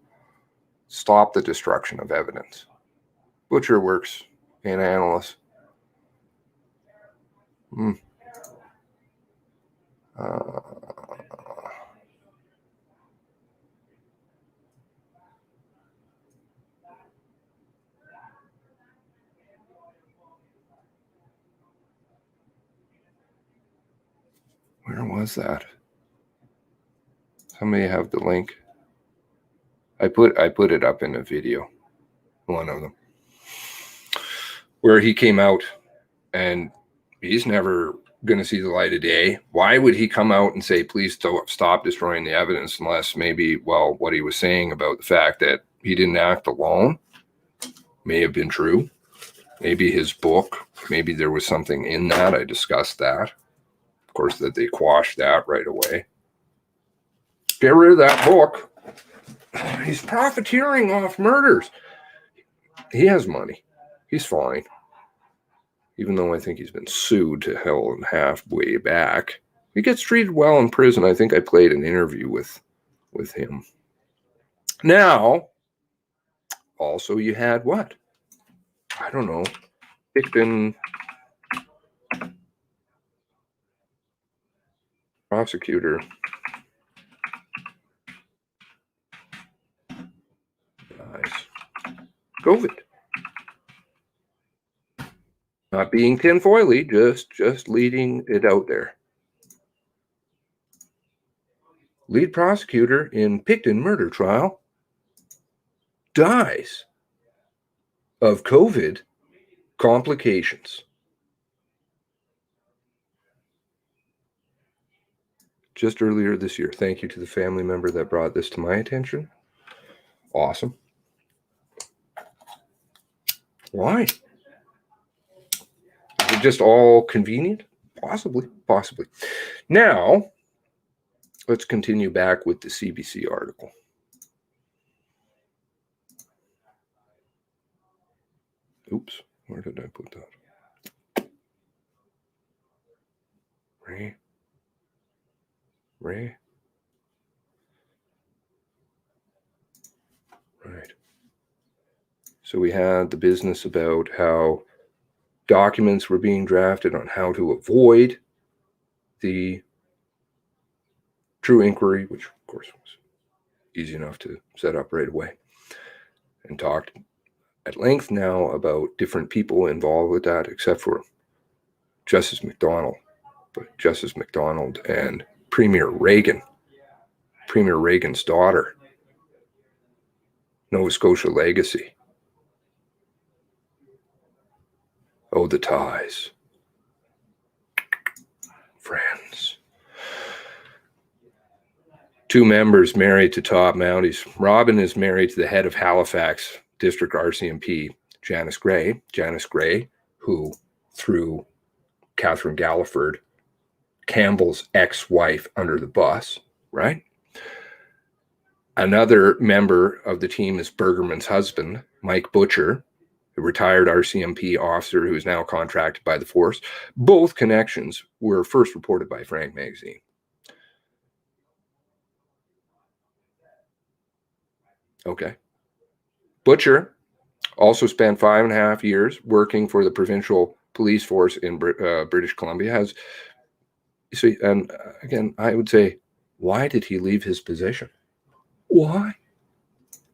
the destruction of evidence. Butcher works in analyst. Where was that? Somebody have the link. I put it up in a video, one of them, where he came out, and he's never going to see the light of day. Why would he come out and say, please stop destroying the evidence, unless maybe, well, what he was saying about the fact that he didn't act alone may have been true. Maybe his book, maybe there was something in that. I discussed that. Of course, that they quashed that right away. Get rid of that book. He's profiteering off murders. He has money. He's fine. Even though I think he's been sued to hell and halfway back. He gets treated well in prison. I think I played an interview with him. Now, also you had what? I don't know. Picton prosecutor. Nice. COVID. Not being tinfoily, just leading it out there. Lead prosecutor in Picton murder trial dies of COVID complications. Just earlier this year. Thank you to the family member that brought this to my attention. Awesome. Why? Is it just all convenient? Possibly. Now, let's continue back with the CBC article. Oops, where did I put that? Ray. Right. So we had the business about how documents were being drafted on how to avoid the true inquiry, which of course was easy enough to set up right away, and talked at length now about different people involved with that, except for Justice McDonald. But Justice McDonald and Premier Reagan, Premier Reagan's daughter, Nova Scotia legacy. Oh, the ties. Friends. Two members married to top Mounties. Robin is married to the head of Halifax District RCMP, Janice Gray. Janice Gray, who threw Catherine Galliford, Campbell's ex-wife, under the bus, right? Another member of the team is Bergerman's husband, Mike Butcher, a retired RCMP officer who is now contracted by the force. Both connections were first reported by Frank Magazine. Okay. Butcher also spent 5.5 years working for the provincial police force in British Columbia. And again, I would say, why did he leave his position? Why?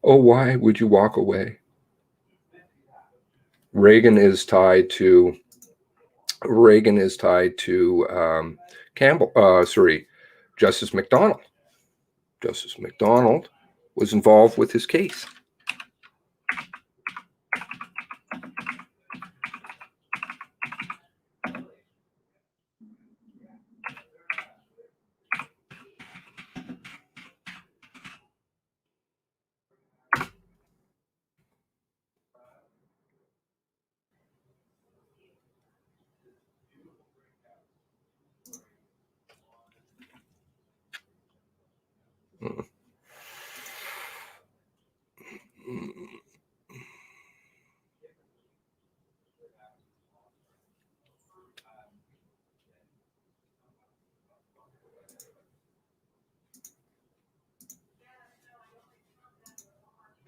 Oh, why would you walk away? Reagan is tied to Justice McDonald. Justice McDonald was involved with his case.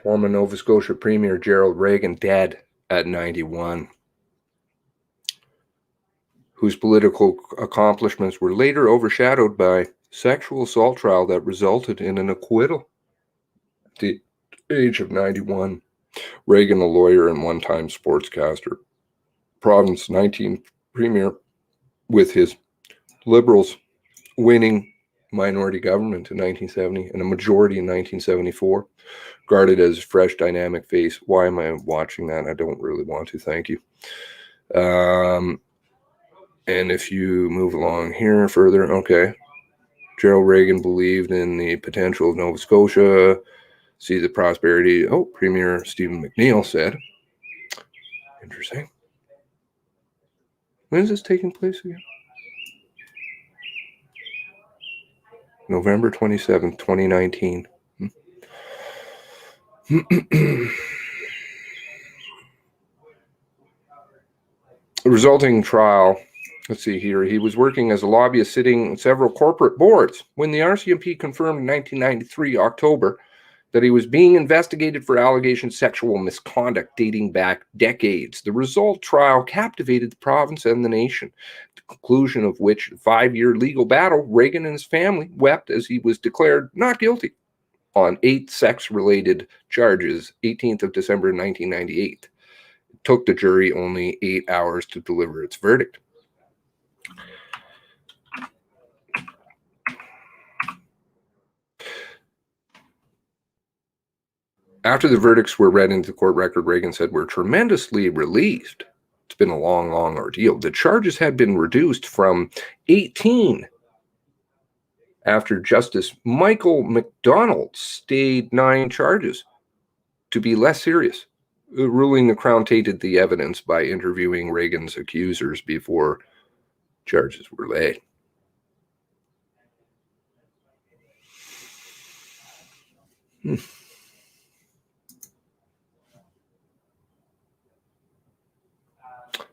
Former Nova Scotia Premier Gerald Reagan dead at 91, whose political accomplishments were later overshadowed by sexual assault trial that resulted in an acquittal at the age of 91. Reagan, a lawyer and one-time sportscaster, province 19 premier with his Liberals winning minority government in 1970 and a majority in 1974, regarded as fresh, dynamic face. Why am I watching that? I don't really want to, thank you. And if you move along here further, okay. Gerald Reagan believed in the potential of Nova Scotia, see the prosperity. Oh, Premier Stephen McNeil said. Interesting. When is this taking place again? November 27th, 2019. The resulting trial, let's see here, he was working as a lobbyist sitting on several corporate boards when the RCMP confirmed in 1993 October that he was being investigated for allegations of sexual misconduct dating back decades. The result trial captivated the province and the nation, the conclusion of which, a 5-year legal battle, Reagan and his family wept as he was declared not guilty on 8 sex-related charges, 18th of December 1998. It took the jury only 8 hours to deliver its verdict. After the verdicts were read into the court record, Reagan said, "We're tremendously relieved. It's been a long, long ordeal. The charges had been reduced from 18 after Justice Michael McDonald stayed 9 charges to be less serious, ruling the Crown tainted the evidence by interviewing Reagan's accusers before charges were laid."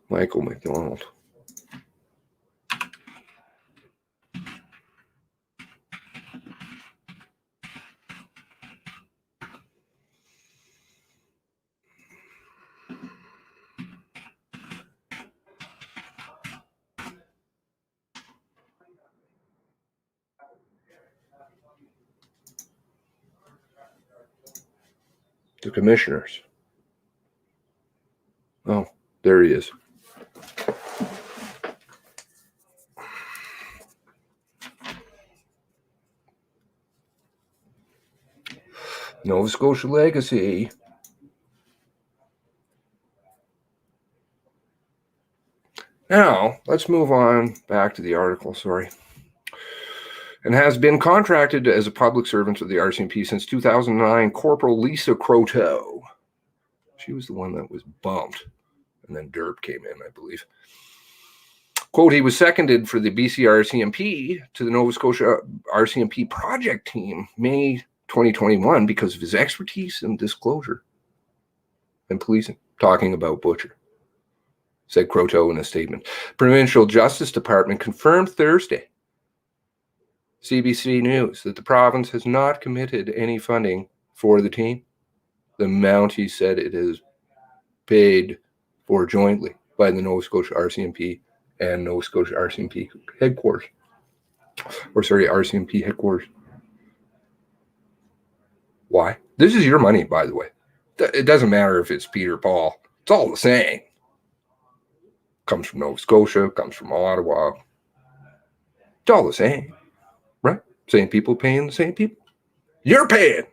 Michael McDonald. The commissioners. Oh, there he is. Nova Scotia legacy. Now, let's move on back to the article, sorry. And has been contracted as a public servant of the RCMP since 2009, Corporal Lisa Croteau. She was the one that was bumped, and then Derp came in, I believe. Quote, he was seconded for the BC RCMP to the Nova Scotia RCMP project team, May 2021, because of his expertise and disclosure and policing, talking about Butcher, said Croteau in a statement. Provincial Justice Department confirmed Thursday, CBC News, that the province has not committed any funding for the team. the amount he said it is paid for jointly by the Nova Scotia RCMP and Nova Scotia RCMP headquarters. RCMP headquarters. Why? This is your money, by the way. It doesn't matter if it's Peter Paul. It's all the same. Comes from Nova Scotia, comes from Ottawa. It's all the same, right? Same people paying the same people. You're paying.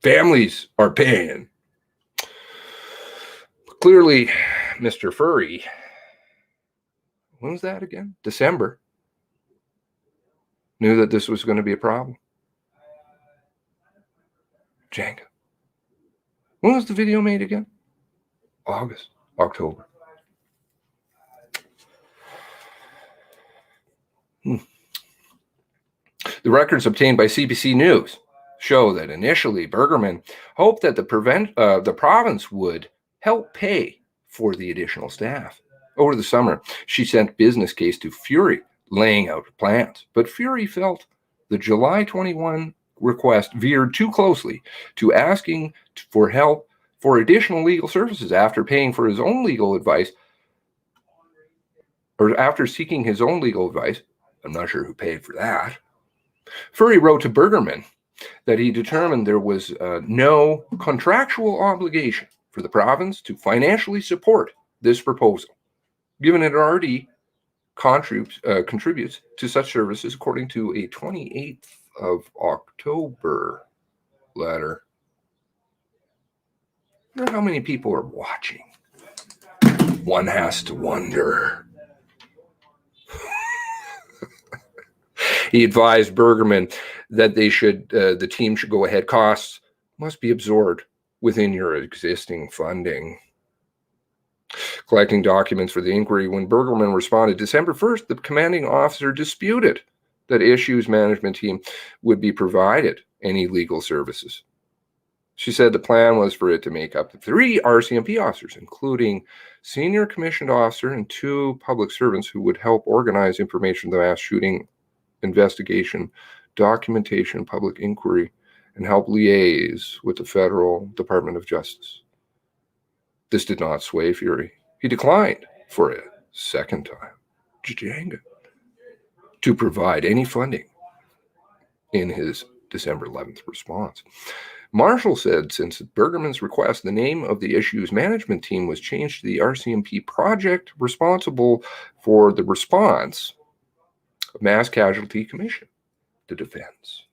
Families are paying. Clearly, Mr. Furry, when was that again? December, knew that this was going to be a problem. Jenga. When was the video made again? October. The records obtained by CBC News show that initially Bergerman hoped that the province would help pay for the additional staff. Over the summer, she sent business case to Fury, laying out plans. But Fury felt the July 21 request veered too closely to asking for help for additional legal services after paying for his own legal advice, or after seeking his own legal advice. I'm not sure who paid for that. Fury wrote to Bergerman that he determined there was no contractual obligation for the province to financially support this proposal, given it already contributes to such services according to a 28th of October letter. I wonder how many people are watching. One has to wonder. He advised Bergerman that the team should go ahead. Costs must be absorbed within your existing funding. Collecting documents for the inquiry, when Bergerman responded December 1st, the commanding officer disputed that issues management team would be provided any legal services. She said the plan was for it to make up to 3 RCMP officers, including senior commissioned officer and 2 public servants who would help organize information on the mass shooting investigation, documentation, public inquiry, and help liaise with the Federal Department of Justice. This did not sway Fury. He declined for a second time, Jenga, to provide any funding in his December 11th response. Marshall said since Bergerman's request, the name of the issues management team was changed to the RCMP project responsible for the response of Mass Casualty Commission, the defense.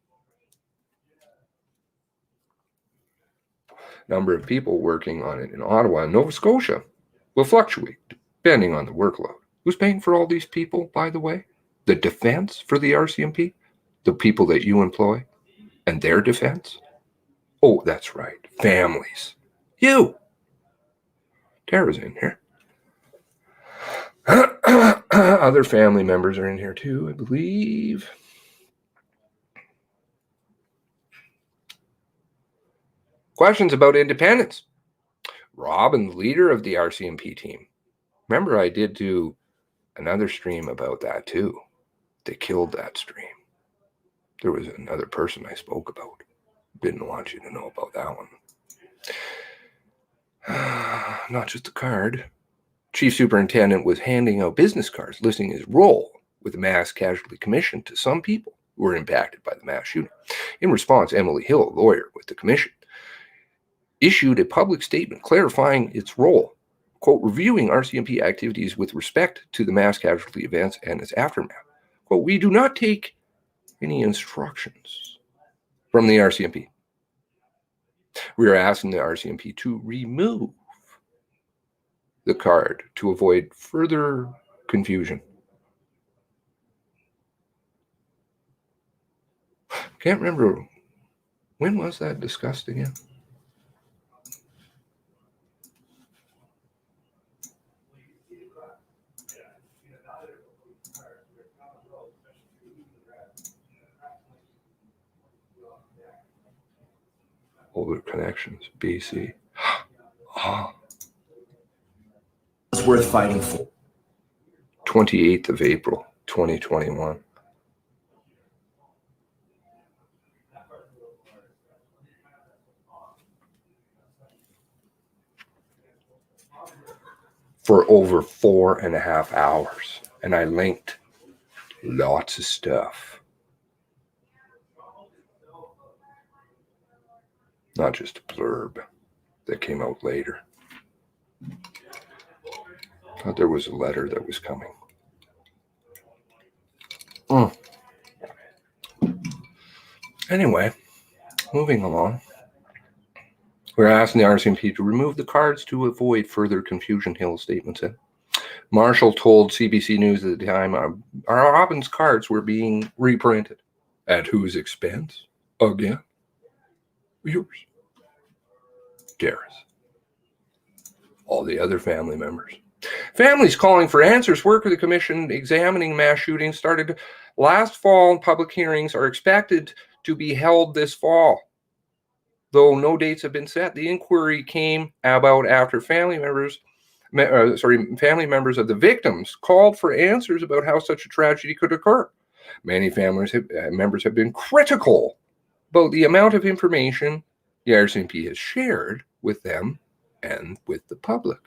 Number of people working on it in Ottawa and Nova Scotia will fluctuate depending on the workload. Who's paying for all these people, by the way? The defense for the RCMP? The people that you employ and their defense? Oh, that's right. Families. You. Tara's in here. Other family members are in here too, I believe. Questions about independence. Robin, the leader of the RCMP team. Remember, I did do another stream about that too. They killed that stream. There was another person I spoke about. Didn't want you to know about that one. Not just a card. Chief Superintendent was handing out business cards listing his role with the Mass Casualty Commission to some people who were impacted by the mass shooting. In response, Emily Hill, a lawyer with the commission, issued a public statement clarifying its role, quote, reviewing RCMP activities with respect to the mass casualty events and its aftermath. Quote, we do not take any instructions from the RCMP. We are asking the RCMP to remove the card to avoid further confusion. Can't remember, when was that discussed again? Older Connections, BC. It's worth fighting for. 28th of April, 2021. for over 4.5 hours. And I linked lots of stuff. Not just a blurb that came out later. Thought there was a letter that was coming. Anyway, moving along. We're asking the RCMP to remove the cards to avoid further confusion, Hill statement said. Marshall told CBC News at the time our Robbins cards were being reprinted. At whose expense? Again? Yours. Dara's. All the other family members. Families calling for answers. Work of the commission examining mass shootings started last fall. Public hearings are expected to be held this fall. Though no dates have been set, the inquiry came about after family members of the victims called for answers about how such a tragedy could occur. Many members have been critical about the amount of information the RCMP has shared with them and with the public.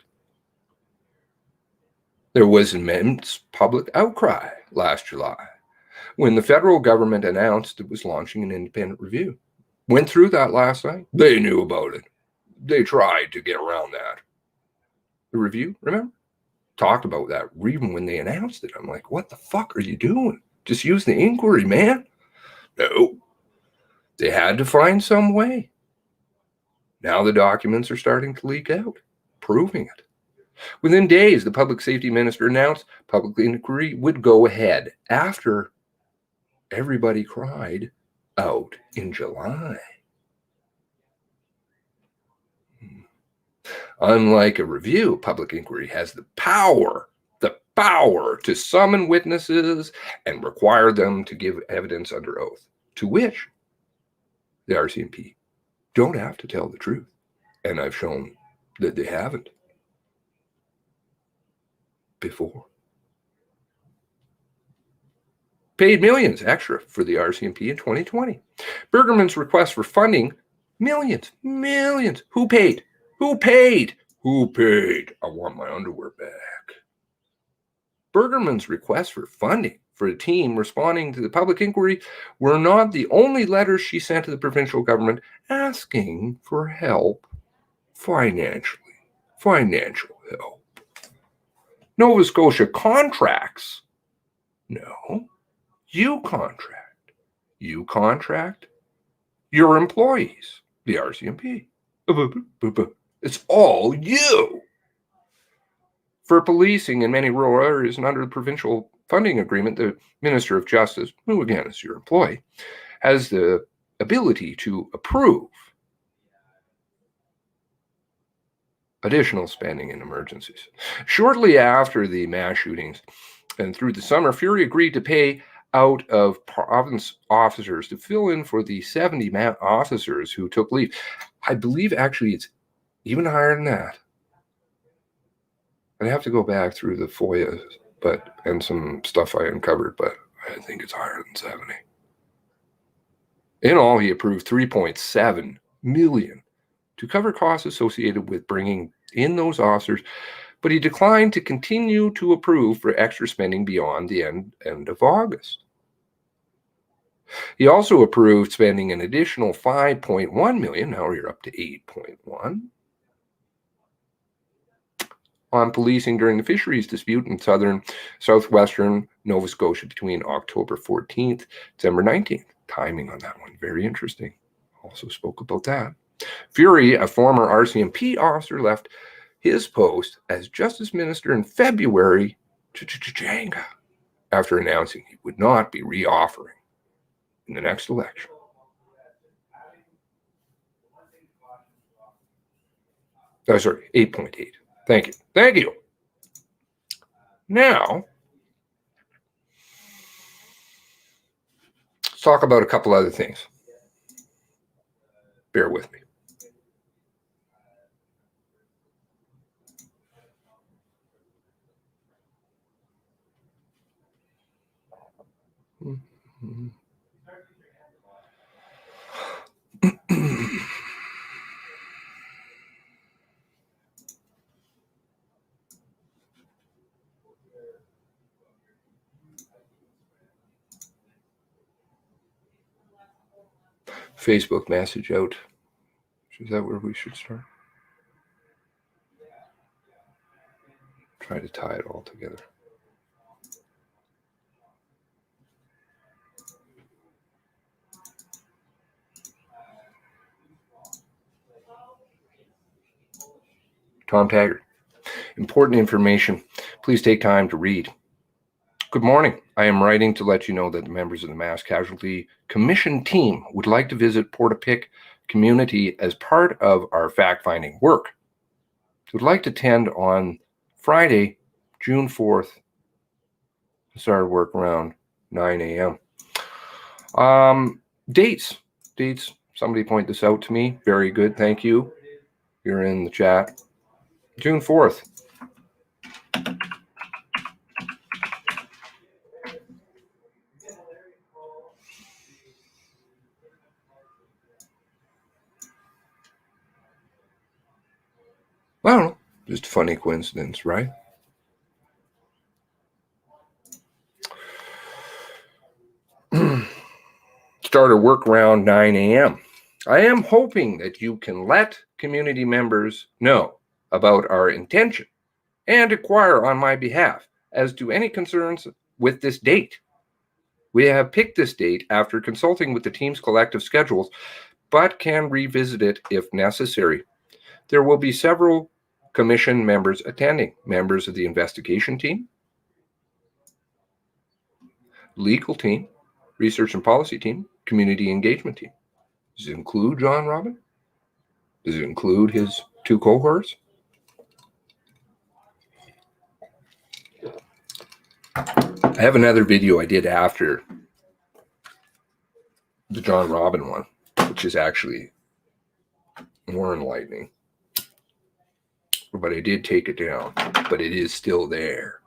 There was immense public outcry last July when the federal government announced it was launching an independent review. Went through that last night. They knew about it. They tried to get around that. The review, remember? Talked about that even when they announced it. I'm like, what the fuck are you doing? Just use the inquiry, man. No. They had to find some way. Now the documents are starting to leak out, proving it. Within days, the public safety minister announced public inquiry would go ahead after everybody cried out in July. Unlike a review, public inquiry has the power to summon witnesses and require them to give evidence under oath, to which the RCMP don't have to tell the truth. And I've shown that they haven't before. Paid millions extra for the RCMP in 2020. Bergerman's request for funding, millions. Who paid? I want my underwear back. Bergerman's request for funding for a team responding to the public inquiry were not the only letters she sent to the provincial government asking for help financially. Financial help. Nova Scotia contracts. No. You contract. You contract your employees, the RCMP. It's all you. For policing in many rural areas and under the provincial funding agreement, the Minister of Justice, who again is your employee, has the ability to approve additional spending in emergencies. Shortly after the mass shootings and through the summer, Fury agreed to pay out of province officers to fill in for the 70 officers who took leave. I believe actually it's even higher than that. I'd have to go back through the FOIA and some stuff I uncovered, but I think it's higher than 70. In all, he approved $3.7 million to cover costs associated with bringing in those officers, but he declined to continue to approve for extra spending beyond the end of August. He also approved spending an additional $5.1 million, now you're up to $8.1, on policing during the fisheries dispute in southwestern Nova Scotia between October 14th, December 19th. Timing on that one, very interesting. Also spoke about that. Fury, a former RCMP officer, left his post as Justice Minister in February after announcing he would not be reoffering in the next election. Oh, sorry, 8.8. Thank you. Now, let's talk about a couple other things. Bear with me. Facebook message out. Is that where we should start? Try to tie it all together. Tom Taggart. Important information. Please take time to read. Good morning. I am writing to let you know that the members of the Mass Casualty Commission team would like to visit Portapique community as part of our fact-finding work. Would like to attend on Friday, June 4th. Start work around 9 a.m. Dates. Somebody point this out to me. Very good. Thank you. You're in the chat. June 4th. I don't know. Just a funny coincidence, right? Start our work around 9 a.m. I am hoping that you can let community members know about our intention and inquire on my behalf as to any concerns with this date. We have picked this date after consulting with the team's collective schedules, but can revisit it if necessary. There will be several commission members attending, members of the investigation team, legal team, research and policy team, community engagement team. Does it include John Robin? Does it include his two cohorts? I have another video I did after the John Robin one, which is actually more enlightening. But I did take it down, but it is still there.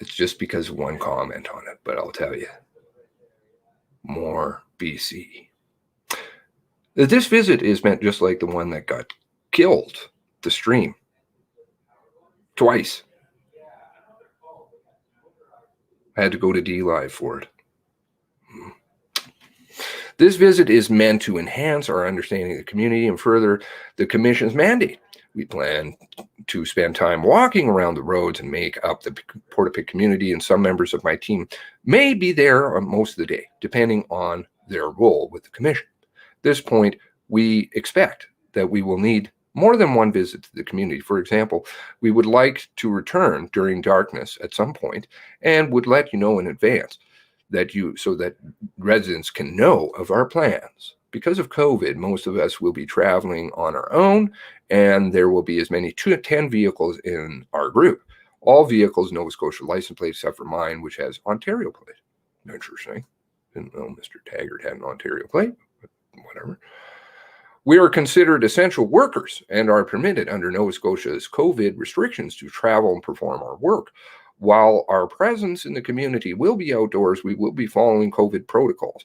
It's just because of one comment on it, but I'll tell you. More BC. This visit is meant just like the one that got killed, the stream. Twice. I had to go to D-Live for it. This visit is meant to enhance our understanding of the community and further the Commission's mandate. We plan to spend time walking around the roads and make up the Portapique community, and some members of my team may be there most of the day, depending on their role with the Commission. At this point, we expect that we will need more than one visit to the community. For example, we would like to return during darkness at some point and would let you know in advance so that residents can know of our plans. Because of COVID, most of us will be traveling on our own, and there will be as many 2 to 10 vehicles in our group. All vehicles Nova Scotia license plate except for mine, which has Ontario plate. Interesting. Didn't know Mr. Taggart had an Ontario plate, but whatever. We are considered essential workers and are permitted under Nova Scotia's COVID restrictions to travel and perform our work. While our presence in the community will be outdoors, we will be following COVID protocols.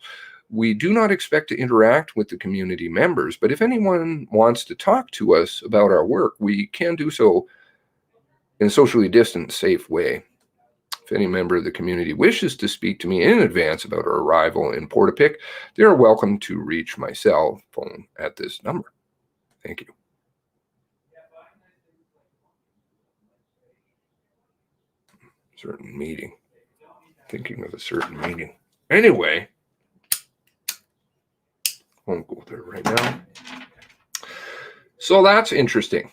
We do not expect to interact with the community members, but if anyone wants to talk to us about our work, we can do so in a socially distant, safe way. If any member of the community wishes to speak to me in advance about our arrival in Portapique, they are welcome to reach my cell phone at this number. Thank you. Certain meeting. Thinking of a certain meeting. Anyway, won't go there right now. So that's interesting.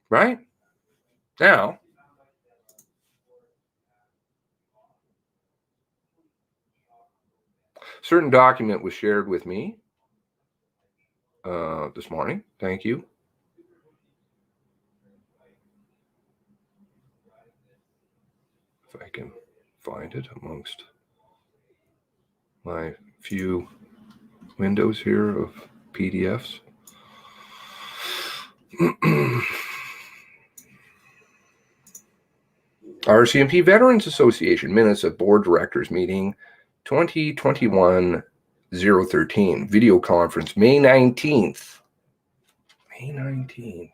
Right? Now, certain document was shared with me this morning. Thank you. If I can find it amongst my few windows here of PDFs. RCMP Veterans Association minutes of Board Directors meeting 2021-013 video conference May 19th. May 19th.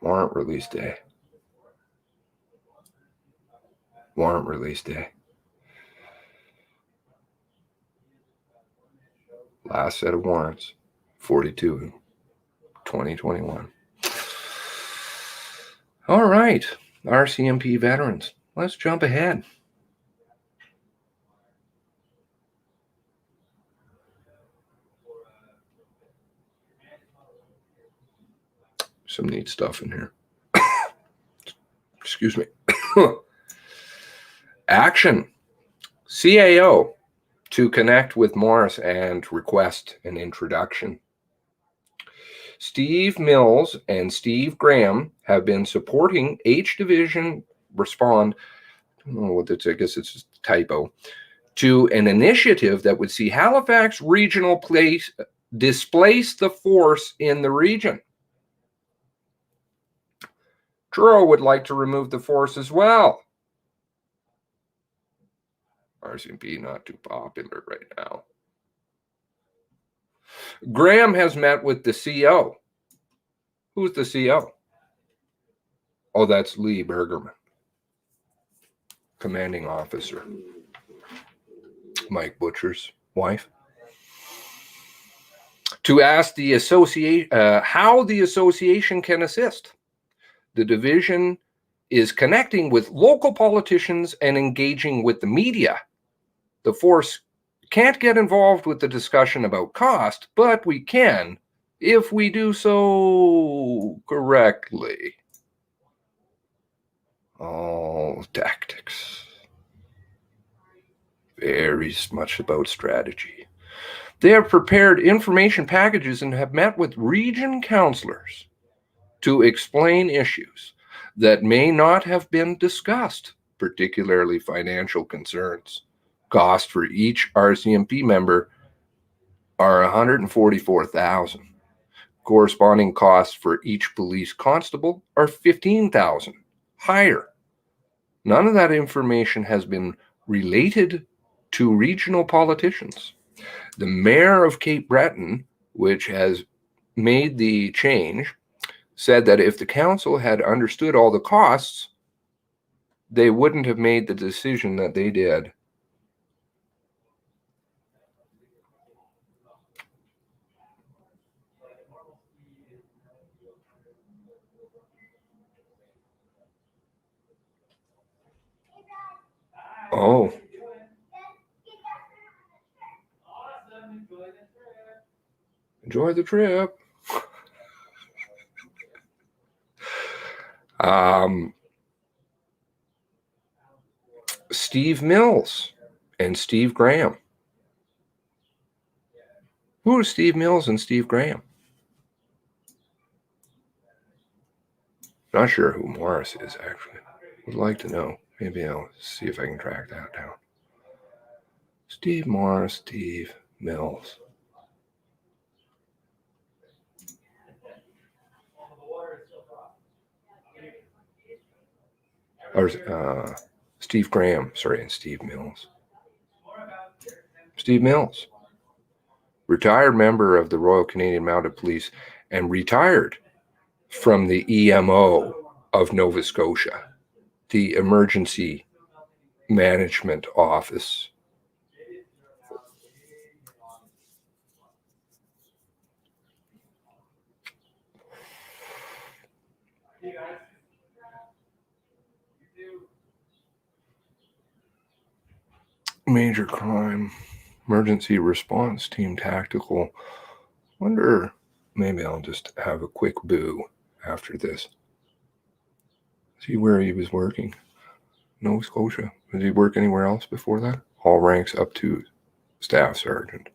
Warrant release day. Warrant release day. Last set of warrants, 42, 2021. All right, RCMP veterans, let's jump ahead. Some neat stuff in here. Excuse me. Action. CAO to connect with Morris and request an introduction. Steve Mills and Steve Graham have been supporting H Division respond, I don't know what that's, I guess it's just a typo, to an initiative that would see Halifax Regional Police displace the force in the region. Truro would like to remove the force as well. RCMP not too popular right now. Graham has met with the CO. Who's the CO? Oh, that's Lee Bergerman, commanding officer. Mike Butcher's wife. To ask the how the association can assist. The division is connecting with local politicians and engaging with the media. The force can't get involved with the discussion about cost, but we can if we do so correctly. Oh, tactics. Very much about strategy. They have prepared information packages and have met with region councillors to explain issues that may not have been discussed, particularly financial concerns. Costs for each RCMP member are $144,000. Corresponding costs for each police constable are $15,000, higher. None of that information has been related to regional politicians. The mayor of Cape Breton, which has made the change, said that if the council had understood all the costs, they wouldn't have made the decision that they did. Oh. Enjoy the trip. Steve Mills and Steve Graham. Who are Steve Mills and Steve Graham? Not sure who Morris is, actually. Would like to know. Maybe I'll see if I can track that down. Steve Morris, Steve Mills. Or Steve Graham, sorry, and Steve Mills. Steve Mills, retired member of the Royal Canadian Mounted Police and retired from the EMO of Nova Scotia, the Emergency Management Office. Major crime, emergency response team, tactical. Wonder, maybe I'll just have a quick boo after this. See where he was working. Nova Scotia. Did he work anywhere else before that? All ranks up to staff sergeant.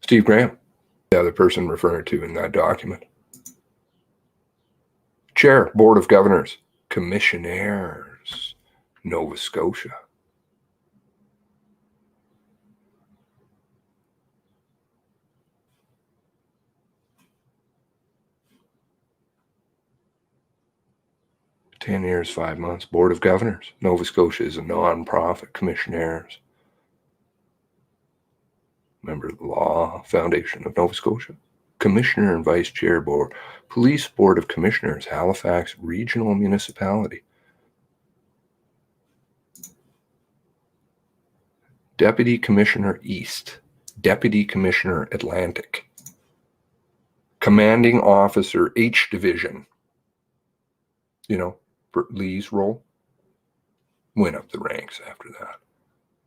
Steve Graham, the other person referred to in that document. Chair, Board of Governors, Commissioners, Nova Scotia. $10 years, 5 months. Board of Governors. Nova Scotia is a non-profit. Commissioners. Member of the Law Foundation of Nova Scotia. Commissioner and Vice Chair Board, Police Board of Commissioners, Halifax Regional Municipality. Deputy Commissioner East, Deputy Commissioner Atlantic, Commanding Officer H Division, for Lee's role, went up the ranks after that.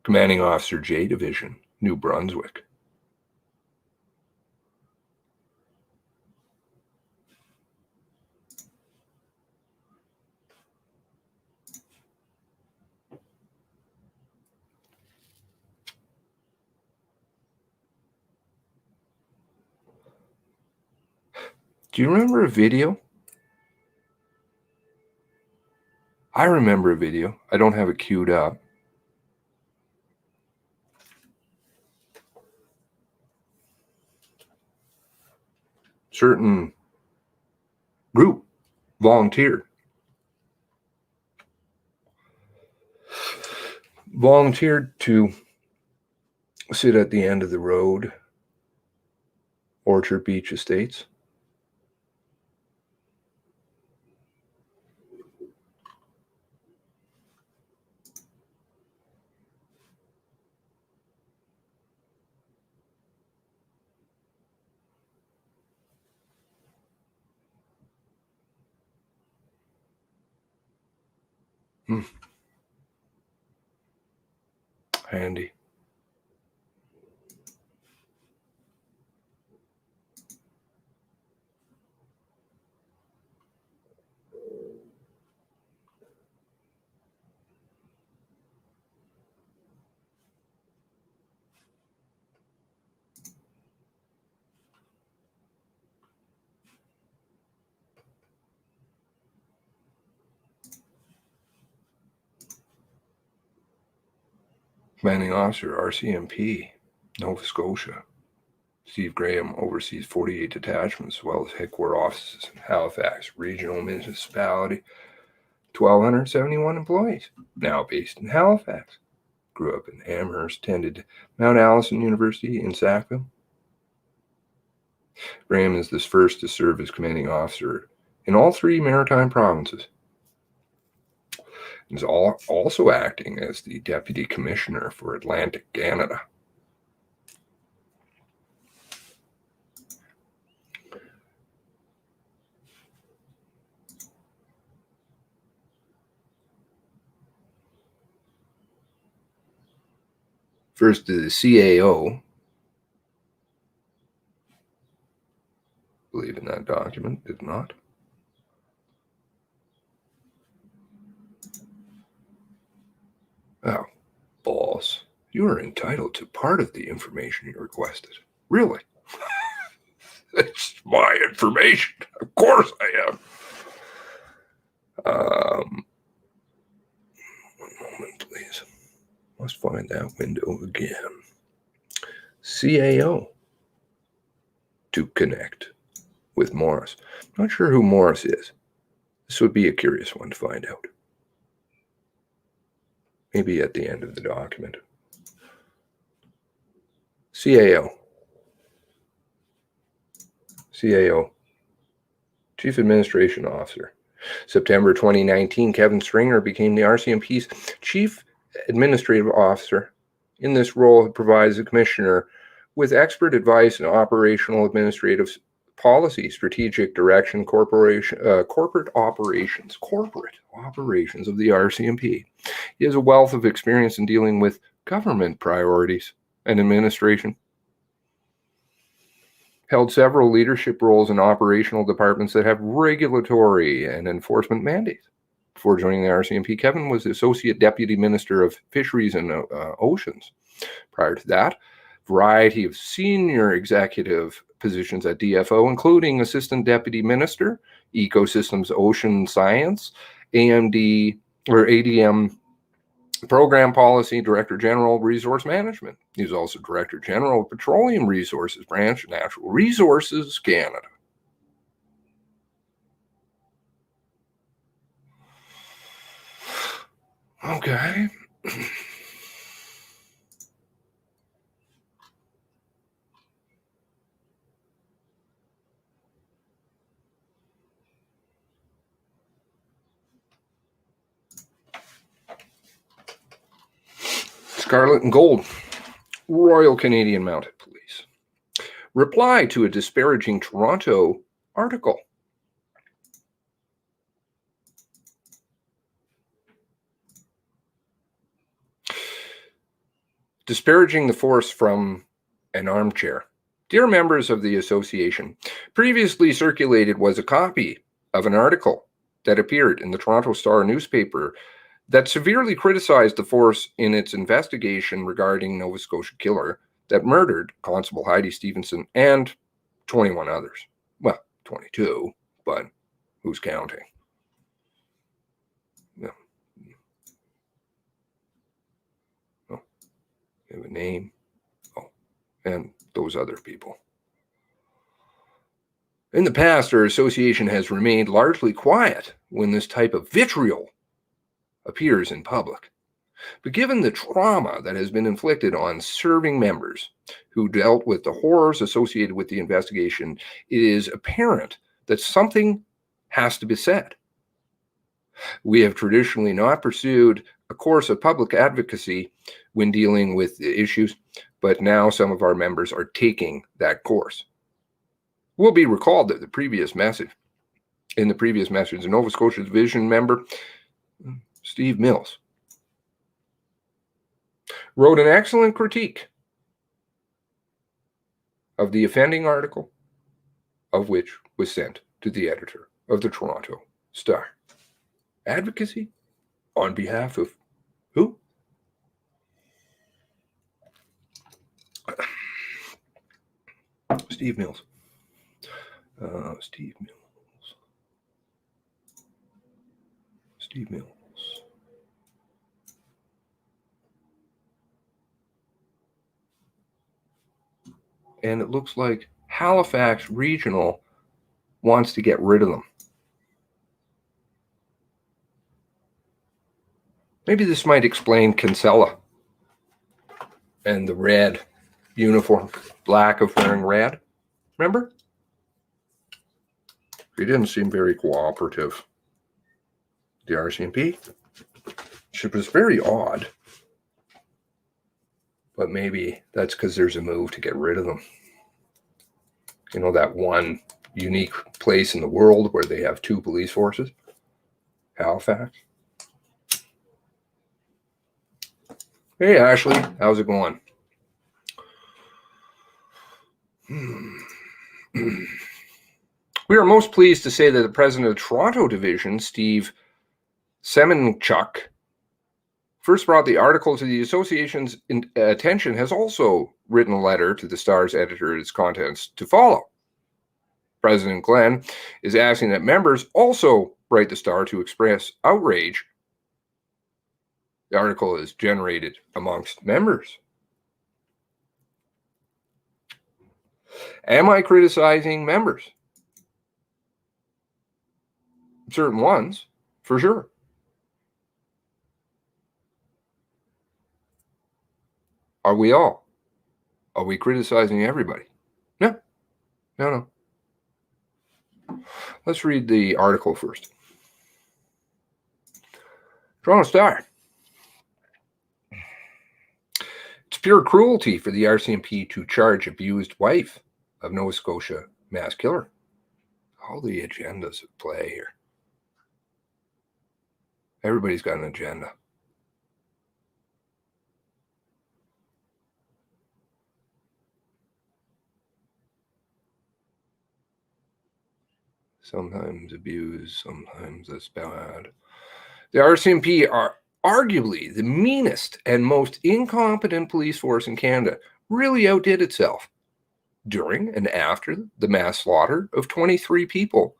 Commanding Officer J Division, New Brunswick. Do you remember a video? I remember a video. I don't have it queued up. Certain group volunteered to sit at the end of the road, Orchard Beach Estates. Handy. Commanding Officer, RCMP, Nova Scotia. Steve Graham oversees 48 detachments, as well as headquarters offices in Halifax Regional Municipality. 1,271 employees, now based in Halifax. Grew up in Amherst, attended Mount Allison University in Sackville. Graham is the first to serve as commanding officer in all 3 maritime provinces. He's also acting as the Deputy Commissioner for Atlantic Canada. First to the CAO, I believe in that document, did not. Oh, boss, you are entitled to part of the information you requested. Really? It's my information. Of course I am. One moment, please. Must find that window again. CAO. To connect with Morris. Not sure who Morris is. This would be a curious one to find out. Maybe at the end of the document. CAO. Chief Administration Officer. September 2019, Kevin Stringer became the RCMP's Chief Administrative Officer. In this role, he provides the Commissioner with expert advice and operational administrative policy, strategic direction, corporate operations of the RCMP. He has a wealth of experience in dealing with government priorities and administration. Held several leadership roles in operational departments that have regulatory and enforcement mandates. Before joining the RCMP, Kevin was the Associate Deputy Minister of Fisheries and Oceans. Prior to that, a variety of senior executive positions at DFO, including Assistant Deputy Minister, Ecosystems Ocean Science, ADM Program Policy, Director General, Resource Management. He was also Director General of Petroleum Resources Branch, Natural Resources Canada. Okay. Scarlet and Gold, Royal Canadian Mounted Police. Reply to a disparaging Toronto article. Disparaging the force from an armchair. Dear members of the association, previously circulated was a copy of an article that appeared in the Toronto Star newspaper that severely criticized the force in its investigation regarding Nova Scotia killer that murdered Constable Heidi Stevenson and 21 others. Well, 22, but who's counting? Yeah. Oh, you have a name. Oh, and those other people. In the past, our association has remained largely quiet when this type of vitriol appears in public. But given the trauma that has been inflicted on serving members who dealt with the horrors associated with the investigation, it is apparent that something has to be said. We have traditionally not pursued a course of public advocacy when dealing with the issues, but now some of our members are taking that course. It will be recalled that in the previous message, the Nova Scotia Division member, Steve Mills, wrote an excellent critique of the offending article, of which was sent to the editor of the Toronto Star. Advocacy on behalf of who? Steve Mills. Steve Mills. And it looks like Halifax Regional wants to get rid of them. Maybe this might explain Kinsella and the red uniform, lack of wearing red. Remember? He didn't seem very cooperative. The RCMP. It was very odd. But maybe that's because there's a move to get rid of them. You know, that one unique place in the world where they have two police forces? Halifax. Hey, Ashley, how's it going? We are most pleased to say that the president of the Toronto Division, Steve Semenchuk, first brought the article to the association's attention, has also written a letter to the Star's editor and its contents to follow. President Glenn is asking that members also write the Star to express outrage. The article is generated amongst members. Am I criticizing members? Certain ones, for sure. Are we all? Are we criticizing everybody? No. Let's read the article first. Toronto Star. It's pure cruelty for the RCMP to charge abused wife of Nova Scotia mass killer. All the agendas at play here. Everybody's got an agenda. Sometimes abuse, sometimes that's bad. The RCMP are arguably the meanest and most incompetent police force in Canada. Really outdid itself during and after the mass slaughter of 23 people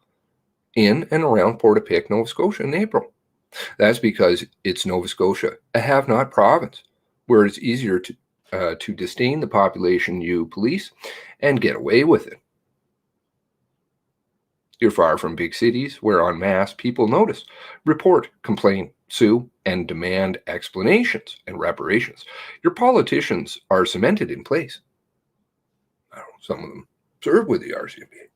in and around Portapique, Nova Scotia in April. That's because it's Nova Scotia, a have-not province, where it's easier to disdain the population you police and get away with it. You're far from big cities where en masse people notice, report, complain, sue, and demand explanations and reparations. Your politicians are cemented in place. I don't know, some of them serve with the RCMP.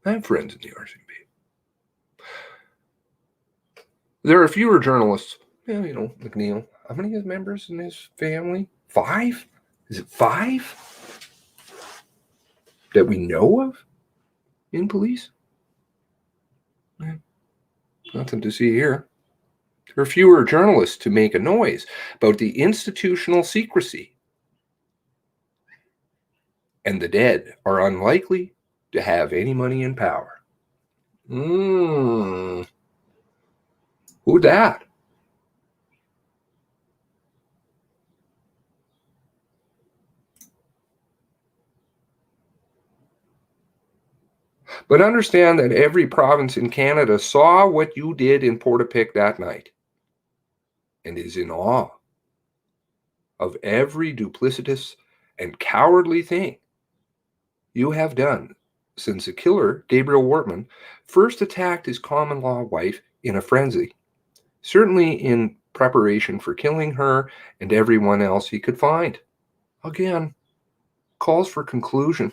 I have friends in the RCMP. There are fewer journalists Well, you know, McNeil. How many members in his family? 5? Is it 5 that we know of in police? Nothing to see here. There are fewer journalists to make a noise about the institutional secrecy. And the dead are unlikely to have any money and power. Who's that? But understand that every province in Canada saw what you did in Portapique that night and is in awe of every duplicitous and cowardly thing you have done since the killer, Gabriel Wortman, first attacked his common-law wife in a frenzy, certainly in preparation for killing her and everyone else he could find. Again, calls for conclusion.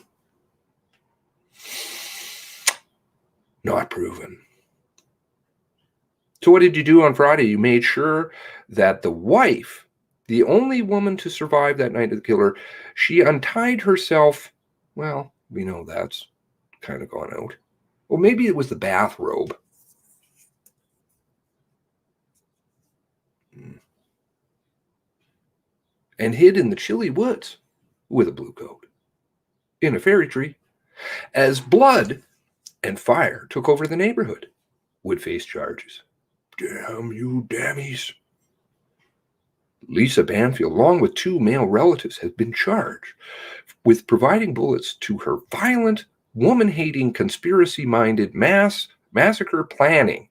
Not proven. So what did you do on Friday? You made sure that the wife, the only woman to survive that night of the killer, she untied herself. Well, we know that's kind of gone out. Well, maybe it was the bathrobe. And hid in the chilly woods with a blue coat in a fairy tree as blood and fire took over the neighborhood, would face charges. Damn you dammies. Lisa Banfield, along with 2 male relatives, has been charged with providing bullets to her violent, woman-hating, conspiracy-minded massacre planning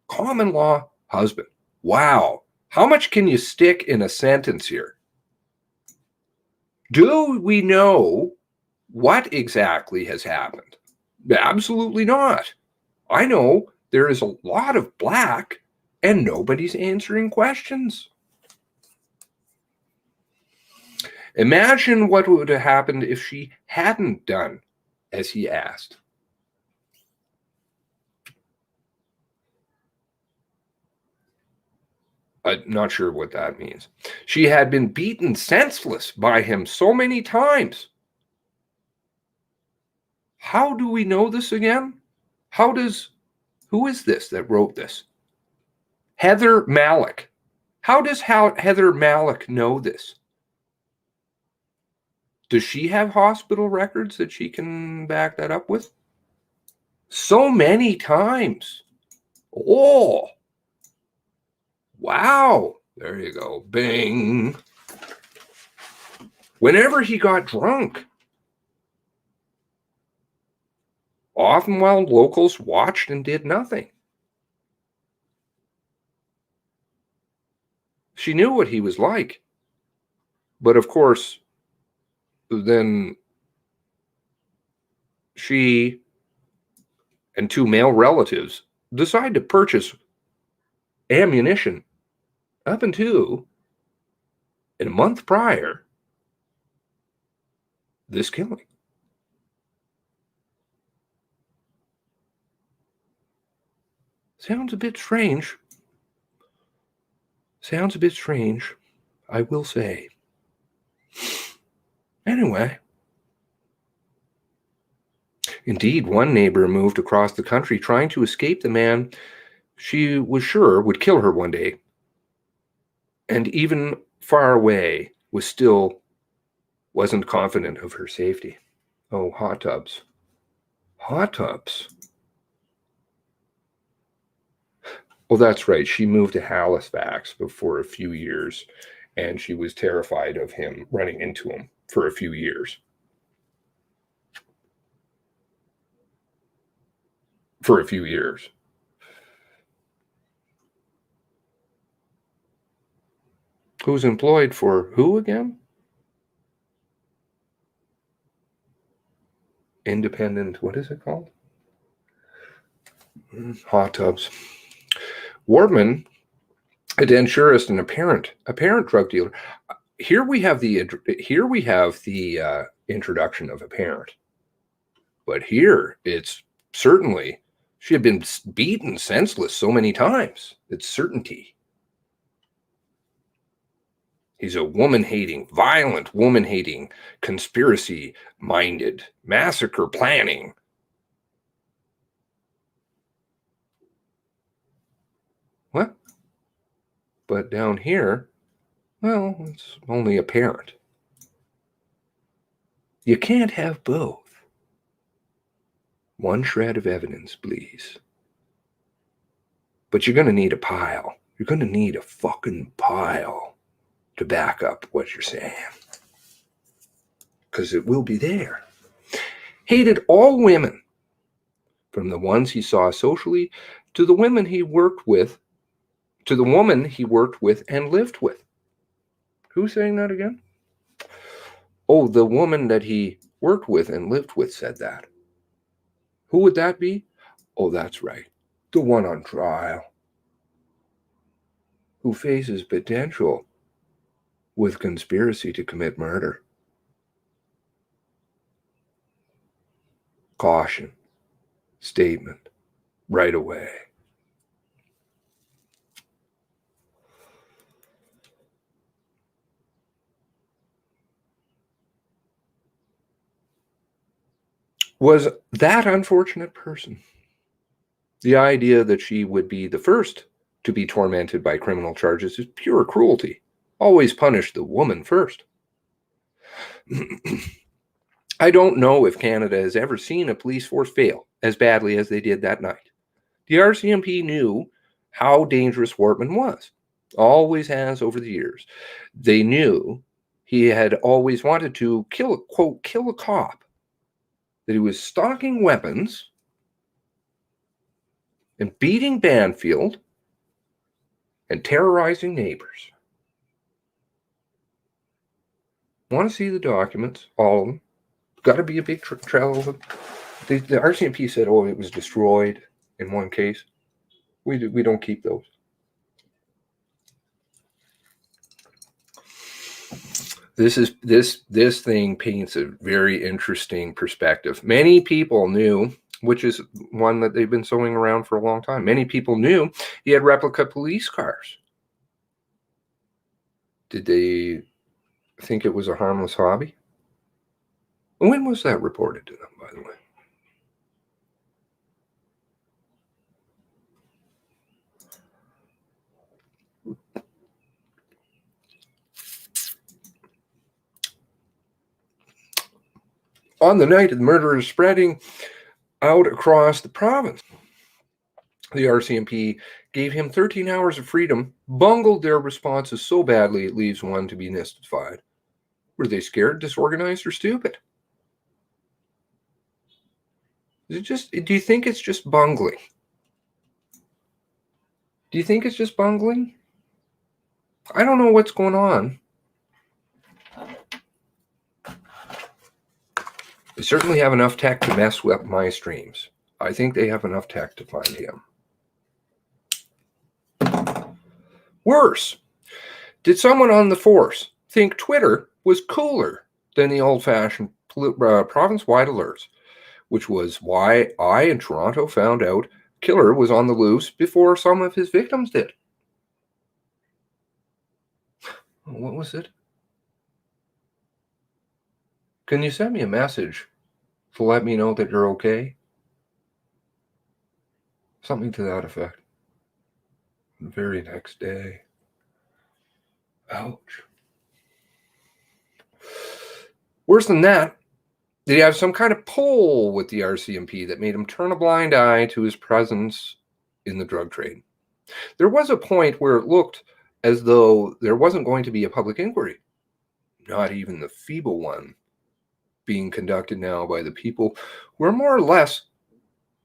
common-law husband. Wow. How much can you stick in a sentence here? Do we know what exactly has happened? Absolutely not. I know there is a lot of black and nobody's answering questions. Imagine what would have happened if she hadn't done as he asked. I'm not sure what that means. She had been beaten senseless by him so many times. How do we know this again? Who is this that wrote this? Heather Malik. How does Heather Malik know this? Does she have hospital records that she can back that up with? So many times. Oh, wow. There you go. Bing. Whenever he got drunk, often while locals watched and did nothing. She knew what he was like. But of course, then she and 2 male relatives decide to purchase ammunition up until in a month prior this killing. Sounds a bit strange. Sounds a bit strange, I will say. Anyway. Indeed, one neighbor moved across the country trying to escape the man she was sure would kill her one day. And even far away wasn't confident of her safety. Oh, hot tubs. Hot tubs. Well, that's right. She moved to Halifax for a few years, and she was terrified of him running into him for a few years. For a few years. Who's employed for who again? Independent, what is it called? Hot tubs. Wardman, a denturist and apparent drug dealer. Here we have the introduction of apparent, but here it's certainly she had been beaten senseless so many times. It's certainty. He's a woman-hating, violent, woman-hating, conspiracy-minded, massacre planning. What? But down here, well, it's only apparent. You can't have both. One shred of evidence, please. But you're going to need a pile. You're going to need a fucking pile to back up what you're saying. Because it will be there. Hated all women, from the ones he saw socially to the women he worked with, to the woman he worked with and lived with. Who's saying that again? Oh, the woman that he worked with and lived with said that. Who would that be? Oh, that's right. The one on trial. Who faces potential with conspiracy to commit murder. Caution. Statement. Right away. Was that unfortunate person, the idea that she would be the first to be tormented by criminal charges is pure cruelty. Always punish the woman first. I don't know if Canada has ever seen a police force fail as badly as they did that night. The RCMP knew how dangerous Wortman was. Always has over the years. They knew he had always wanted to quote, kill a cop. That he was stocking weapons and beating Banfield and terrorizing neighbors. Want to see the documents? All of them. Got to be a big trail of them. The RCMP said, oh, it was destroyed in one case. We don't keep those. This thing paints a very interesting perspective. Many people knew, which is one that they've been sewing around for a long time. Many people knew he had replica police cars. Did they think it was a harmless hobby? When was that reported to them, by the way? On the night of the murder is spreading out across the province, the RCMP gave him 13 hours of freedom, bungled their responses so badly it leaves one to be mystified. Were they scared, disorganized, or stupid? Do you think it's just bungling? Do you think it's just bungling? I don't know what's going on. They certainly have enough tech to mess with my streams. I think they have enough tech to find him. Worse, did someone on the force think Twitter was cooler than the old-fashioned province-wide alerts, which was why I in Toronto found out killer was on the loose before some of his victims did? What was it? Can you send me a message to let me know that you're okay? Something to that effect. The very next day. Ouch. Worse than that, did he have some kind of pull with the RCMP that made him turn a blind eye to his presence in the drug trade? There was a point where it looked as though there wasn't going to be a public inquiry. Not even the feeble one being conducted now by the people who are more or less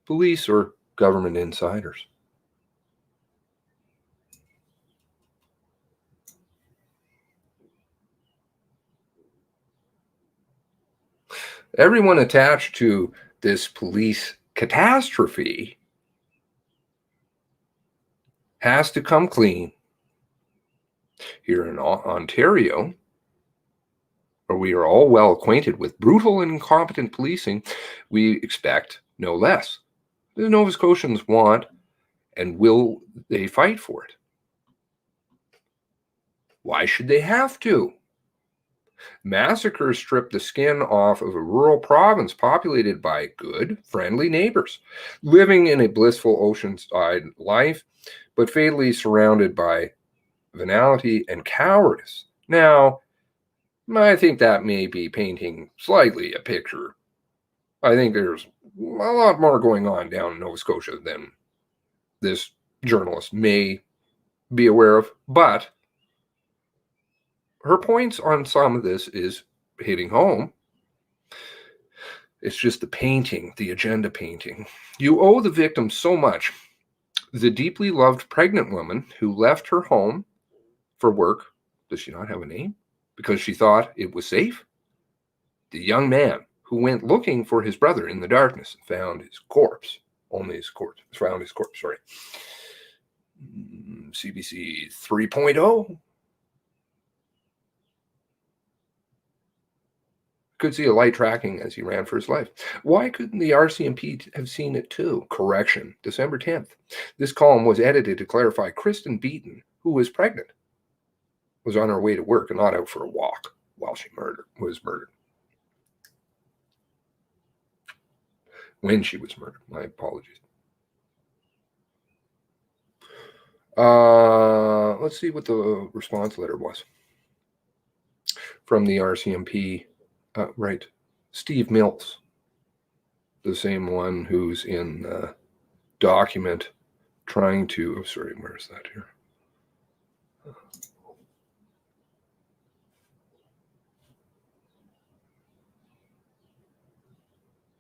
police or government insiders. Everyone attached to this police catastrophe has to come clean. Here in Ontario, where we are all well acquainted with brutal and incompetent policing, we expect no less. The Nova Scotians want and will they fight for it. Why should they have to? Massacres stripped the skin off of a rural province populated by good, friendly neighbors, living in a blissful oceanside life, but fatally surrounded by venality and cowardice. Now, I think that may be painting slightly a picture. I think there's a lot more going on down in Nova Scotia than this journalist may be aware of, but her points on some of this is hitting home. It's just the painting, the agenda painting. You owe the victim so much. The deeply loved pregnant woman who left her home for work, does she not have a name? Because she thought it was safe. The young man who went looking for his brother in the darkness and found his corpse. Only his corpse. Found his corpse, sorry. CBC 3.0. Could see a light tracking as he ran for his life. Why couldn't the RCMP have seen it too? Correction, December 10th. This column was edited to clarify Kristen Beaton, who was pregnant, was on her way to work and not out for a walk while she was murdered. When she was murdered. My apologies. Let's see what the response letter was from the RCMP. Right. Steve Mills, the same one who's in the document trying to, oh, sorry, where's that here?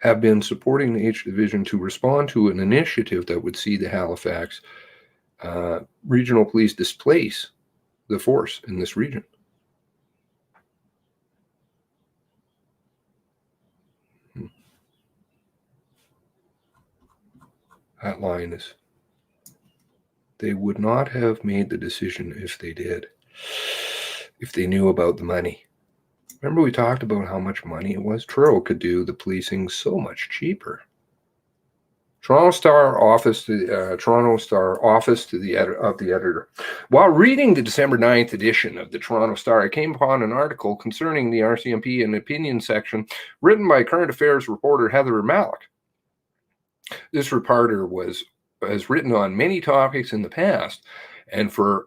Have been supporting the H Division to respond to an initiative that would see the Halifax Regional Police displace the force in this region. That line is, they would not have made the decision if they did, if they knew about the money. Remember we talked about how much money it was? Truro could do the policing so much cheaper. Toronto Star office to the editor. While reading the December 9th edition of the Toronto Star, I came upon an article concerning the RCMP in the opinion section written by current affairs reporter Heather Malik. This reporter has written on many topics in the past, and for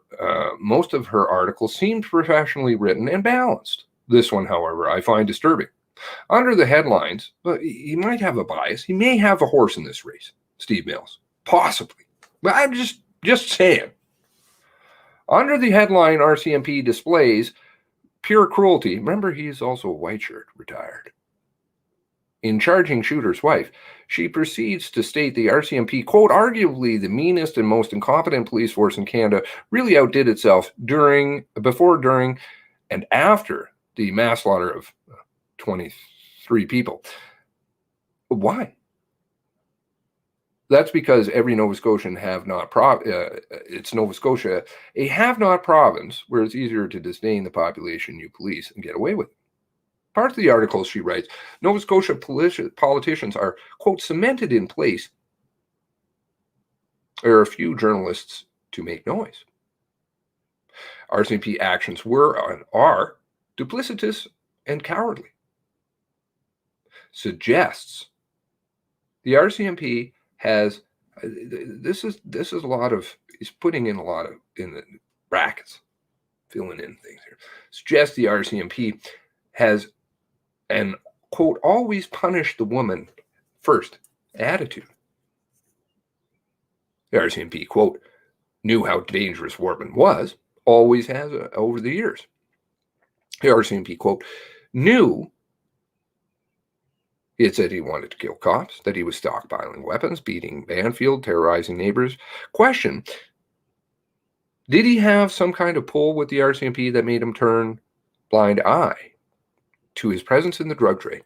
most of her articles seemed professionally written and balanced. This one, however, I find disturbing. Under the headlines, he might have a bias. He may have a horse in this race, Steve Mills. Possibly. But I'm just saying. Under the headline, RCMP displays pure cruelty. Remember, he's also a white shirt, retired. In charging Shooter's wife, she proceeds to state the RCMP, quote, arguably the meanest and most incompetent police force in Canada, really outdid itself before, during, and after the mass slaughter of 23 people. Why? That's because every Nova Scotian it's Nova Scotia, a have-not province where it's easier to disdain the population you police and get away with it. Part of the article she writes, Nova Scotia politicians are, quote, cemented in place. There are a few journalists to make noise. RCMP actions were and are duplicitous and cowardly. Suggests the RCMP has, this is a lot of, he's putting in a lot of, in the brackets, filling in things here. Suggests the RCMP has an, quote, always punish the woman first attitude. The RCMP, quote, knew how dangerous Wortman was, always has over the years. The RCMP, quote, knew, it said he wanted to kill cops, that he was stockpiling weapons, beating Banfield, terrorizing neighbors. Question, did he have some kind of pull with the RCMP that made him turn blind eye to his presence in the drug trade?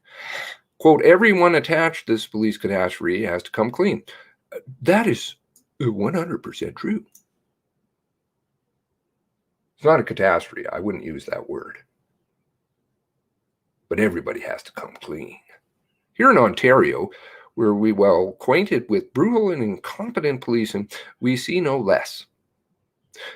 Quote, everyone attached to this police catastrophe has to come clean. That is 100% true. It's not a catastrophe. I wouldn't use that word. But everybody has to come clean. Here in Ontario, where we well acquainted with brutal and incompetent policing, we see no less.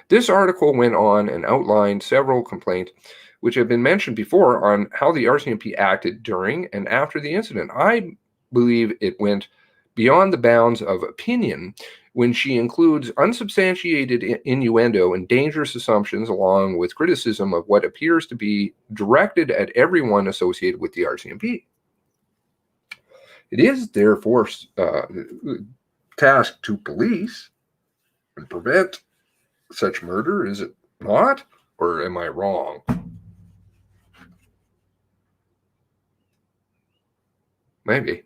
This article went on and outlined several complaints which have been mentioned before on how the RCMP acted during and after the incident. I believe it went beyond the bounds of opinion when she includes unsubstantiated innuendo and dangerous assumptions along with criticism of what appears to be directed at everyone associated with the RCMP. It is therefore task to police and prevent such murder, is it not? Or am I wrong? Maybe.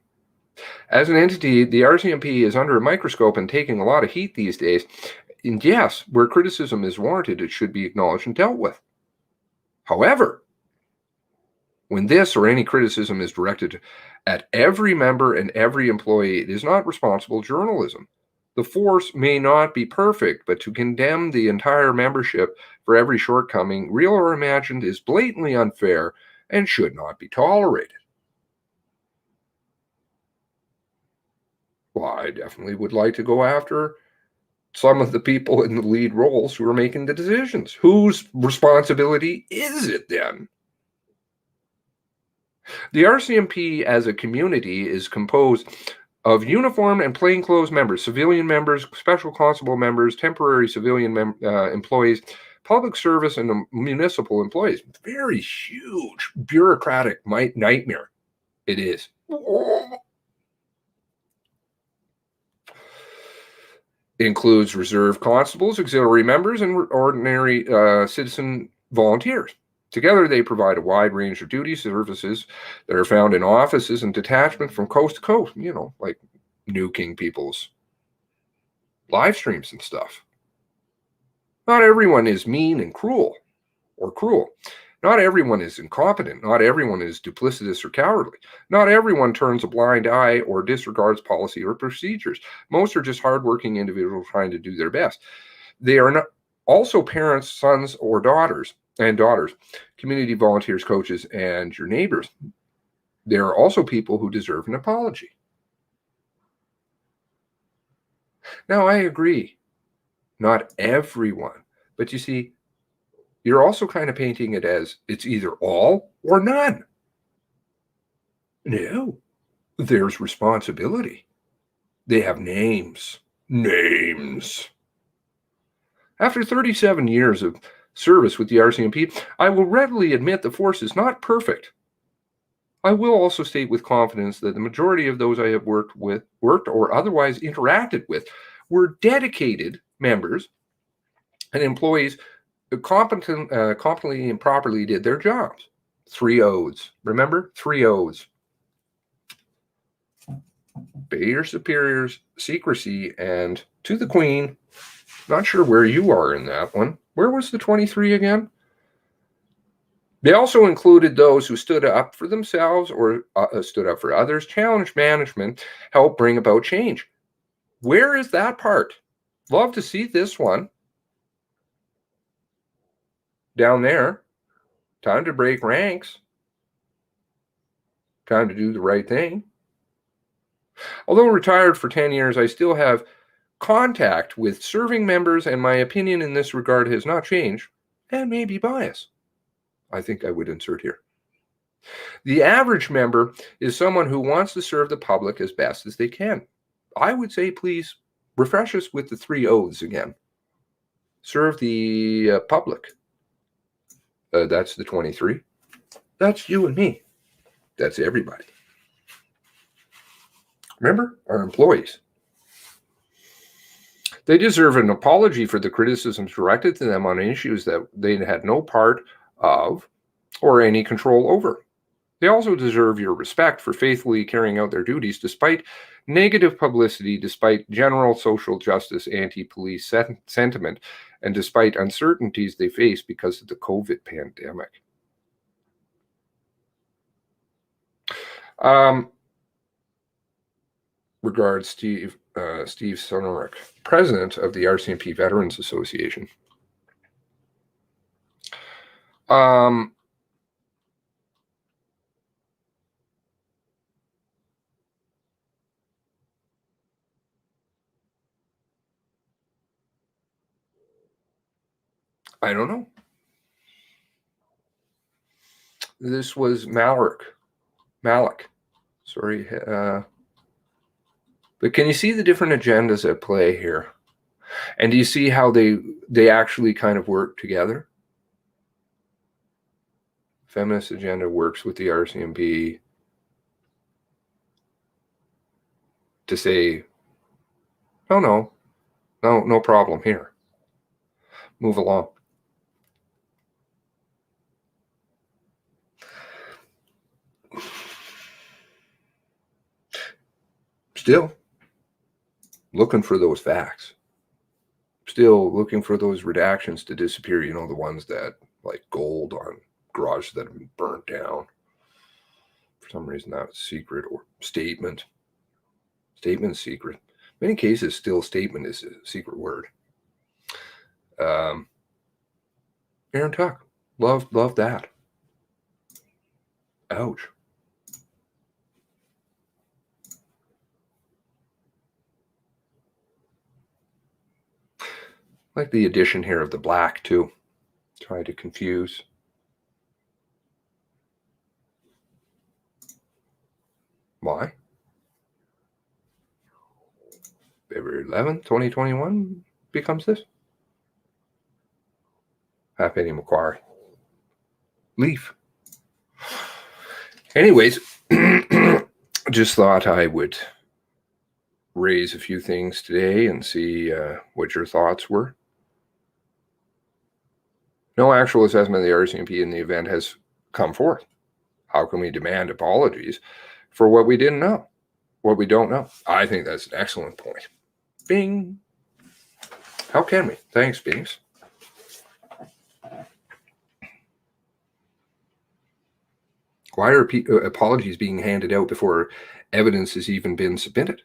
As an entity, the RCMP is under a microscope and taking a lot of heat these days. And yes, where criticism is warranted, it should be acknowledged and dealt with. However, when this or any criticism is directed at every member and every employee, it is not responsible journalism. The force may not be perfect, but to condemn the entire membership for every shortcoming, real or imagined, is blatantly unfair and should not be tolerated. Well, I definitely would like to go after some of the people in the lead roles who are making the decisions. Whose responsibility is it then? The RCMP as a community is composed of uniform and plainclothes members, civilian members, special constable members, temporary civilian employees, public service, and municipal employees. Very huge bureaucratic nightmare it is. Includes reserve constables, auxiliary members, and ordinary citizen volunteers. Together, they provide a wide range of duty services that are found in offices and detachments from coast to coast, like nuking people's live streams and stuff. Not everyone is mean and cruel or cruel. Not everyone is incompetent. Not everyone is duplicitous or cowardly. Not everyone turns a blind eye or disregards policy or procedures. Most are just hardworking individuals trying to do their best. They are not also parents, sons, or daughters, community volunteers, coaches, and your neighbors. There are also people who deserve an apology. Now, I agree. Not everyone. But you see, you're also kind of painting it as it's either all or none. No, there's responsibility. They have names. Names. After 37 years of service with the RCMP, I will readily admit the force is not perfect. I will also state with confidence that the majority of those I have worked or otherwise interacted with were dedicated members and employees who competently and properly did their jobs. 3 O's. Remember? 3 O's. Obey your superiors, secrecy, and to the Queen. Not sure where you are in that one. Where was the 23 again? They also included those who stood up for themselves or stood up for others, challenged management, helped bring about change. Where is that part? Love to see this one. Down there. Time to break ranks. Time to do the right thing. Although retired for 10 years, I still have contact with serving members, and my opinion in this regard has not changed, and may be biased. I think I would insert here. The average member is someone who wants to serve the public as best as they can. I would say, please refresh us with the 3 O's again. Serve the public. That's the 23. That's you and me. That's everybody. Remember, our employees. They deserve an apology for the criticisms directed to them on issues that they had no part of or any control over. They also deserve your respect for faithfully carrying out their duties despite negative publicity, despite general social justice anti-police sentiment, and despite uncertainties they face because of the COVID pandemic. Regards, Steve Sonorek, president of the RCMP Veterans Association. I don't know. This was Malik. Sorry. But can you see the different agendas at play here? And do you see how they actually kind of work together? Feminist agenda works with the RCMP to say, no problem here. Move along. Still looking for those facts. Still looking for those redactions to disappear. You know, the ones that, like gold on garages that have been burnt down. For some reason, that's secret, or statement. Statement secret. In many cases, still statement is a secret word. Aaron Tuck. Love that. Ouch. Like the addition here of the black too. Try to confuse. Why? February 11th, 2021 becomes this. Halfpenny Macquarie. Leaf. Anyways, just thought I would raise a few things today and see what your thoughts were. No actual assessment of the RCMP in the event has come forth. How can we demand apologies for what we didn't know, what we don't know? I think that's an excellent point. Bing. How can we? Thanks, Beans. Why are apologies being handed out before evidence has even been submitted?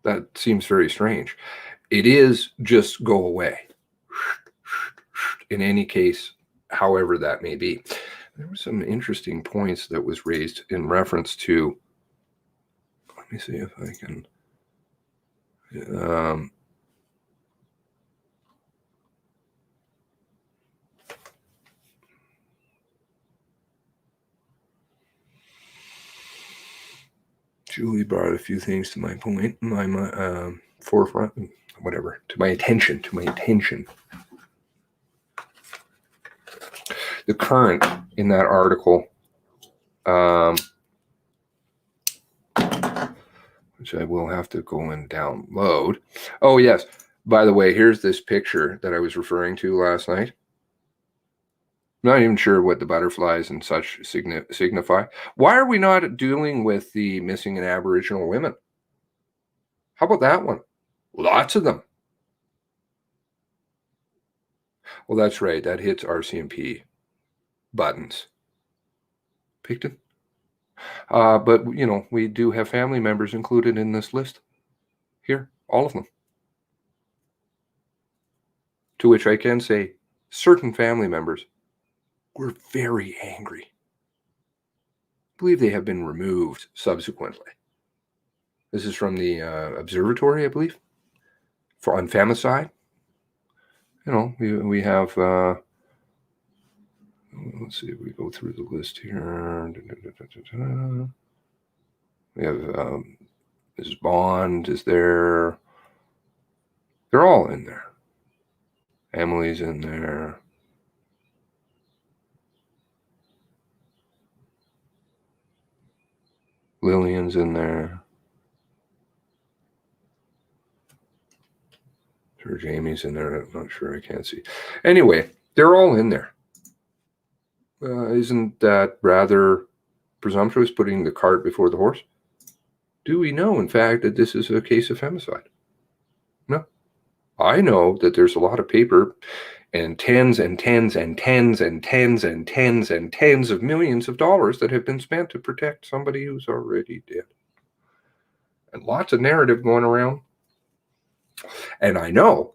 That seems very strange. It is just go away. In any case, however that may be. There were some interesting points that was raised in reference to, let me see if I can, Julie brought a few things to my point, my forefront, whatever, to my attention. The current in that article, which I will have to go and download. Oh, yes. By the way, here's this picture that I was referring to last night. Not even sure what the butterflies and such signify. Why are we not dealing with the missing and Aboriginal women? How about that one? Lots of them. Well, that's right. That hits RCMP buttons. Picton? But, you know, we do have family members included in this list. Here, all of them. To which I can say, certain family members were very angry. I believe they have been removed subsequently. This is from the observatory, I believe, for on femicide. You know, we have, let's see if we go through the list here. We have Mrs. Bond is there. They're all in there. Emily's in there. Lillian's in there. Sure, Jamie's in there. I'm not sure. I can't see. Anyway, they're all in there. Isn't that rather presumptuous, putting the cart before the horse? Do we know, in fact, that this is a case of femicide? No. I know that there's a lot of paper and tens and tens and tens and tens and tens and tens of millions of dollars that have been spent to protect somebody who's already dead. And lots of narrative going around. And I know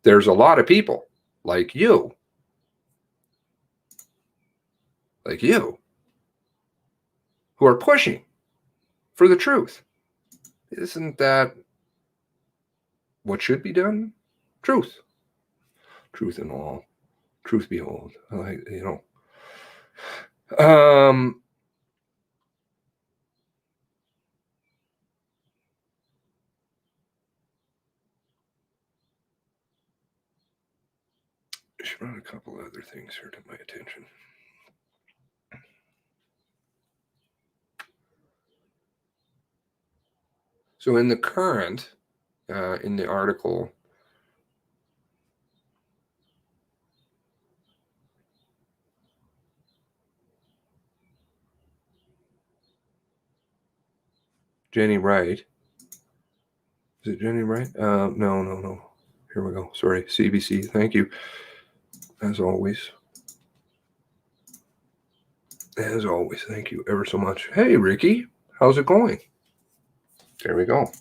there's a lot of people like you, who are pushing for the truth. Isn't that what should be done? Truth. Truth in all. Truth behold. I like, you know. She brought a couple other things here to my attention. So in the current, in the article, Jenny Wright. Is it Jenny Wright? No. Here we go. Sorry, CBC. Thank you. As always. As always, thank you ever so much. Hey, Ricky, how's it going? There we go.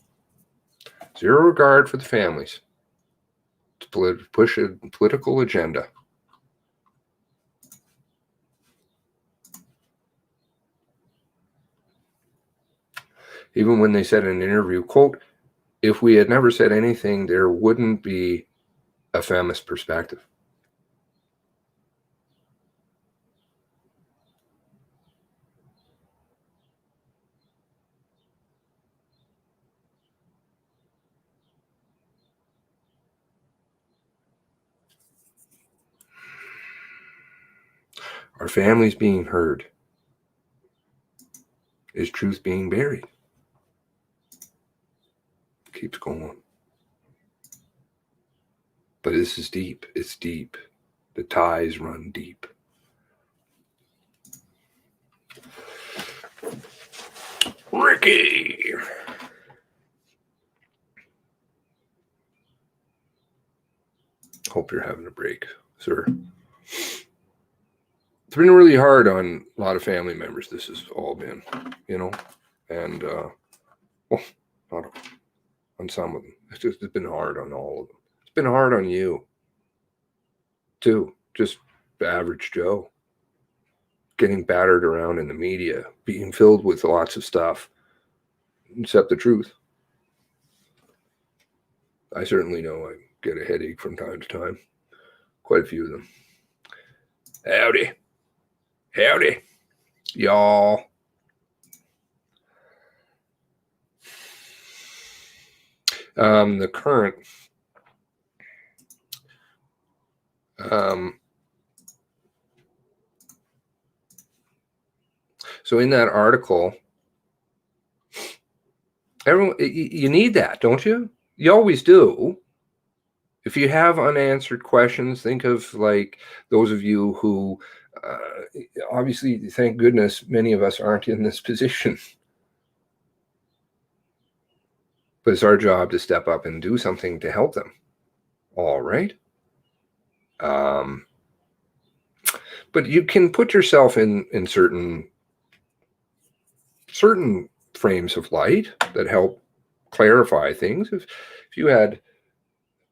Zero regard for the families. To push a political agenda. Even when they said in an interview, quote, if we had never said anything, there wouldn't be a feminist perspective. Are families being heard? Is truth being buried? Keeps going. But this is deep. It's deep. The ties run deep. Ricky! Hope you're having a break, sir. It's been really hard on a lot of family members. This has all been, you know, and, well, not on some of them. It's been hard on all of them. It's been hard on you, too. Just the average Joe. Getting battered around in the media, being filled with lots of stuff, except the truth. I certainly know I get a headache from time to time. Quite a few of them. Howdy. Howdy, y'all. The current so in that article, everyone, you need that, don't you? You always do. If you have unanswered questions, think of like those of you who obviously, thank goodness, many of us aren't in this position. But it's our job to step up and do something to help them. All right. But you can put yourself in certain frames of light that help clarify things. If you had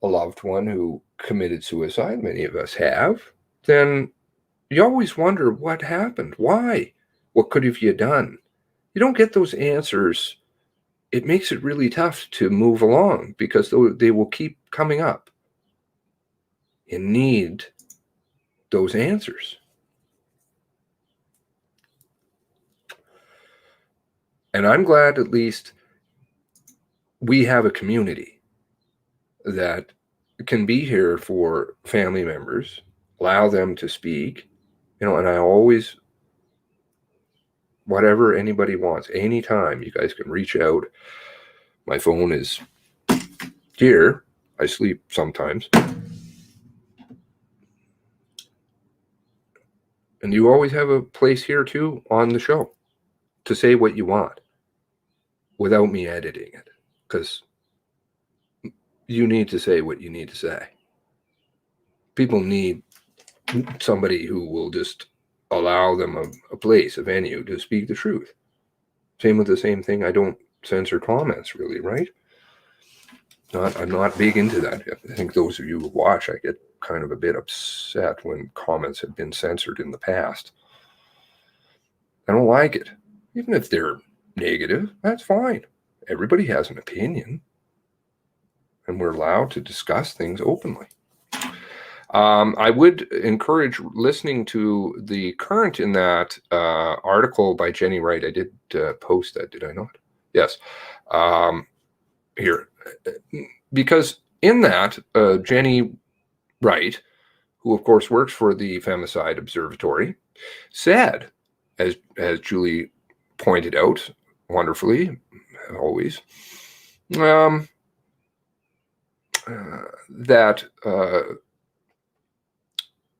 a loved one who committed suicide, many of us have, then you always wonder what happened. Why? What could have you done? You don't get those answers. It makes it really tough to move along because they will keep coming up. You need those answers. And I'm glad at least we have a community that can be here for family members, allow them to speak, you know, and I always, whatever anybody wants, anytime, you guys can reach out. My phone is here. I sleep sometimes. And you always have a place here too on the show to say what you want without me editing it, because you need to say what you need to say. People need somebody who will just allow them a place, a venue to speak the truth. Same with the same thing. I don't censor comments really, right? I'm not big into that. I think those of you who watch, I get kind of a bit upset when comments have been censored in the past. I don't like it. Even if they're negative, that's fine. Everybody has an opinion. And we're allowed to discuss things openly. I would encourage listening to the current in that article by Jenny Wright. I did post that, did I not? Yes. Here. Because in that, Jenny Wright, who of course works for the Femicide Observatory, said, as Julie pointed out wonderfully, always, that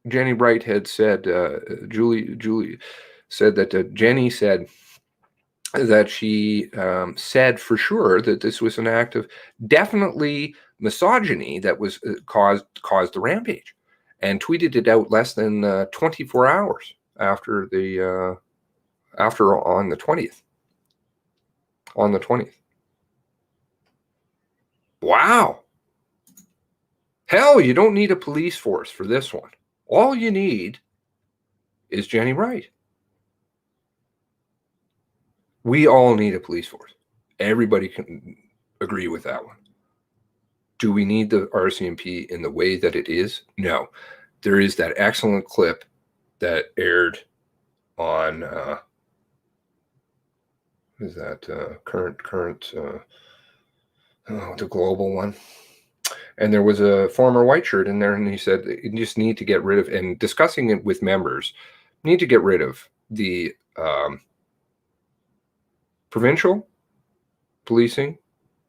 Jenny Wright had said, Julie said that Jenny said that she said for sure that this was an act of definitely misogyny that was caused the rampage, and tweeted it out less than 24 hours after the on the 20th. On the 20th. Wow. Hell, you don't need a police force for this one. All you need is Jenny Wright. We all need a police force. Everybody can agree with that one. Do we need the RCMP in the way that it is? No. There is that excellent clip that aired on is that current the global one. And there was a former white shirt in there, and he said you just need to get rid of, and discussing it with members, need to get rid of the provincial policing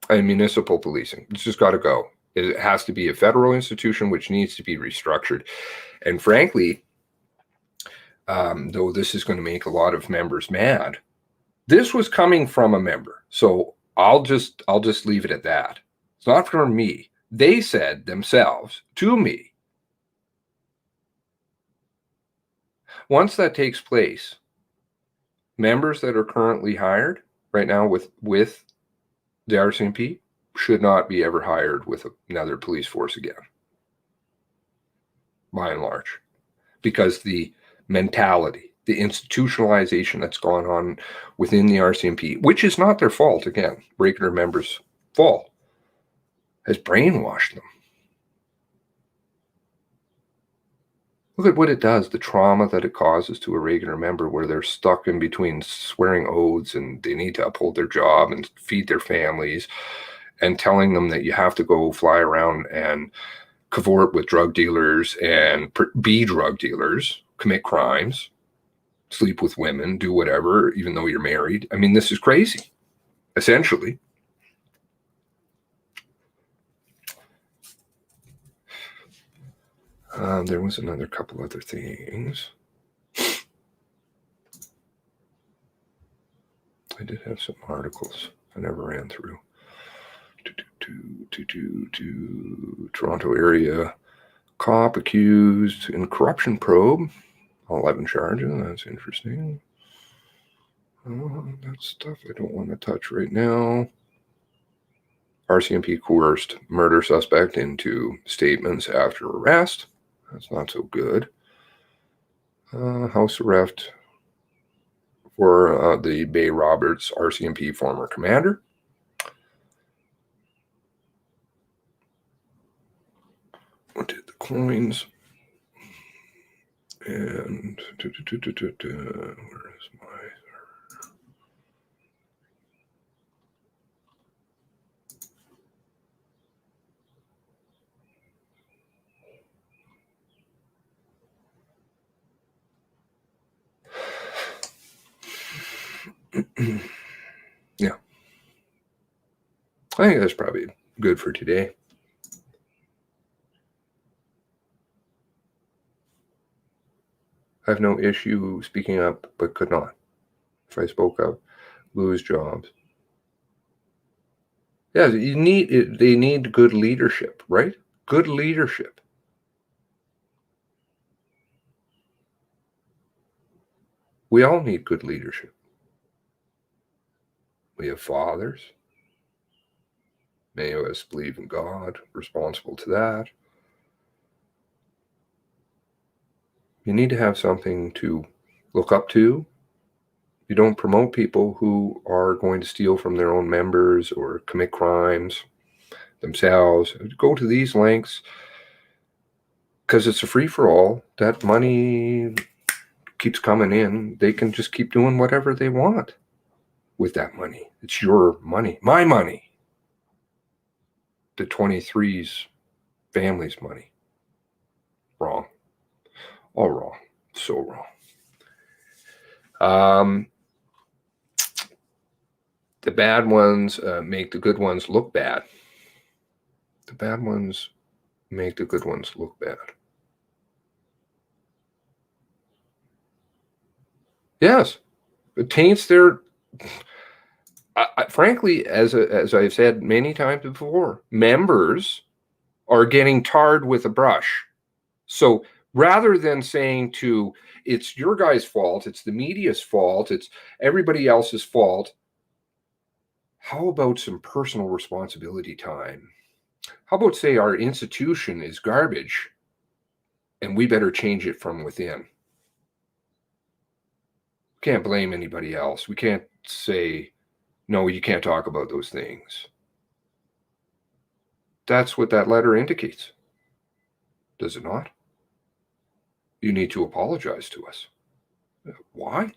and municipal policing. It's just got to go. It has to be a federal institution, which needs to be restructured. And frankly, though this is going to make a lot of members mad, this was coming from a member. So I'll just leave it at that. It's not from me. They said themselves to me, once that takes place, members that are currently hired right now with the RCMP should not be ever hired with another police force again, by and large, because the mentality, the institutionalization that's gone on within the RCMP, which is not their fault, again, regular members' fault, has brainwashed them. Look at what it does, the trauma that it causes to a regular member, where they're stuck in between swearing oaths and they need to uphold their job and feed their families, and telling them that you have to go fly around and cavort with drug dealers and be drug dealers, commit crimes, sleep with women, do whatever, even though you're married. I mean, this is crazy, essentially. There was another couple other things. I did have some articles I never ran through. Toronto area cop accused in corruption probe. 11 charges. That's interesting. That's stuff I don't want to touch right now. RCMP coerced murder suspect into statements after arrest. That's not so good. House arrest for the Bay Roberts RCMP former commander. What did the coins? And where is my... Yeah. I think that's probably good for today. I have no issue speaking up, but could not. If I spoke up, lose jobs. Yeah, they need good leadership, right? Good leadership. We all need good leadership. We have fathers. Many of us believe in God, responsible to that. You need to have something to look up to. You don't promote people who are going to steal from their own members or commit crimes themselves. Go to these lengths because it's a free-for-all. That money keeps coming in. They can just keep doing whatever they want with that money. It's your money, my money, the 23's family's money. Wrong. All wrong. So wrong. The bad ones make the good ones look bad. The bad ones make the good ones look bad. Yes, it taints their. Frankly, as I've said many times before, members are getting tarred with a brush. So rather than saying it's your guy's fault, it's the media's fault, it's everybody else's fault, how about some personal responsibility time? How about say our institution is garbage and we better change it from within? Can't blame anybody else. We can't say, no, you can't talk about those things. That's what that letter indicates. Does it not? You need to apologize to us. Why?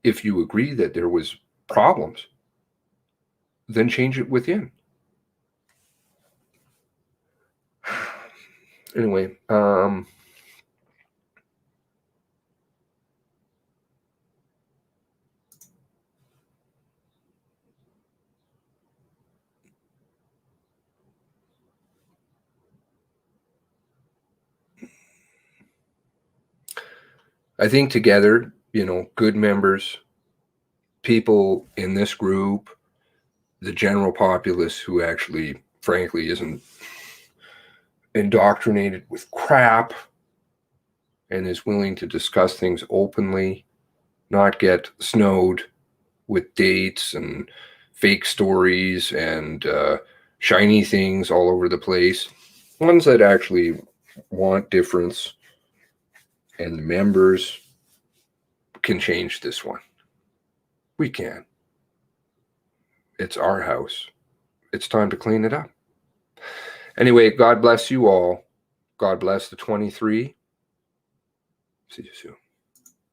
If you agree that there was problems, then change it within. Anyway, I think together, good members, people in this group, the general populace who actually, frankly, isn't indoctrinated with crap and is willing to discuss things openly, not get snowed with dates and fake stories and shiny things all over the place. Ones that actually want difference, and the members can change this one. We can. It's our house. It's time to clean it up. Anyway, God bless you all. God bless the 23. See you soon.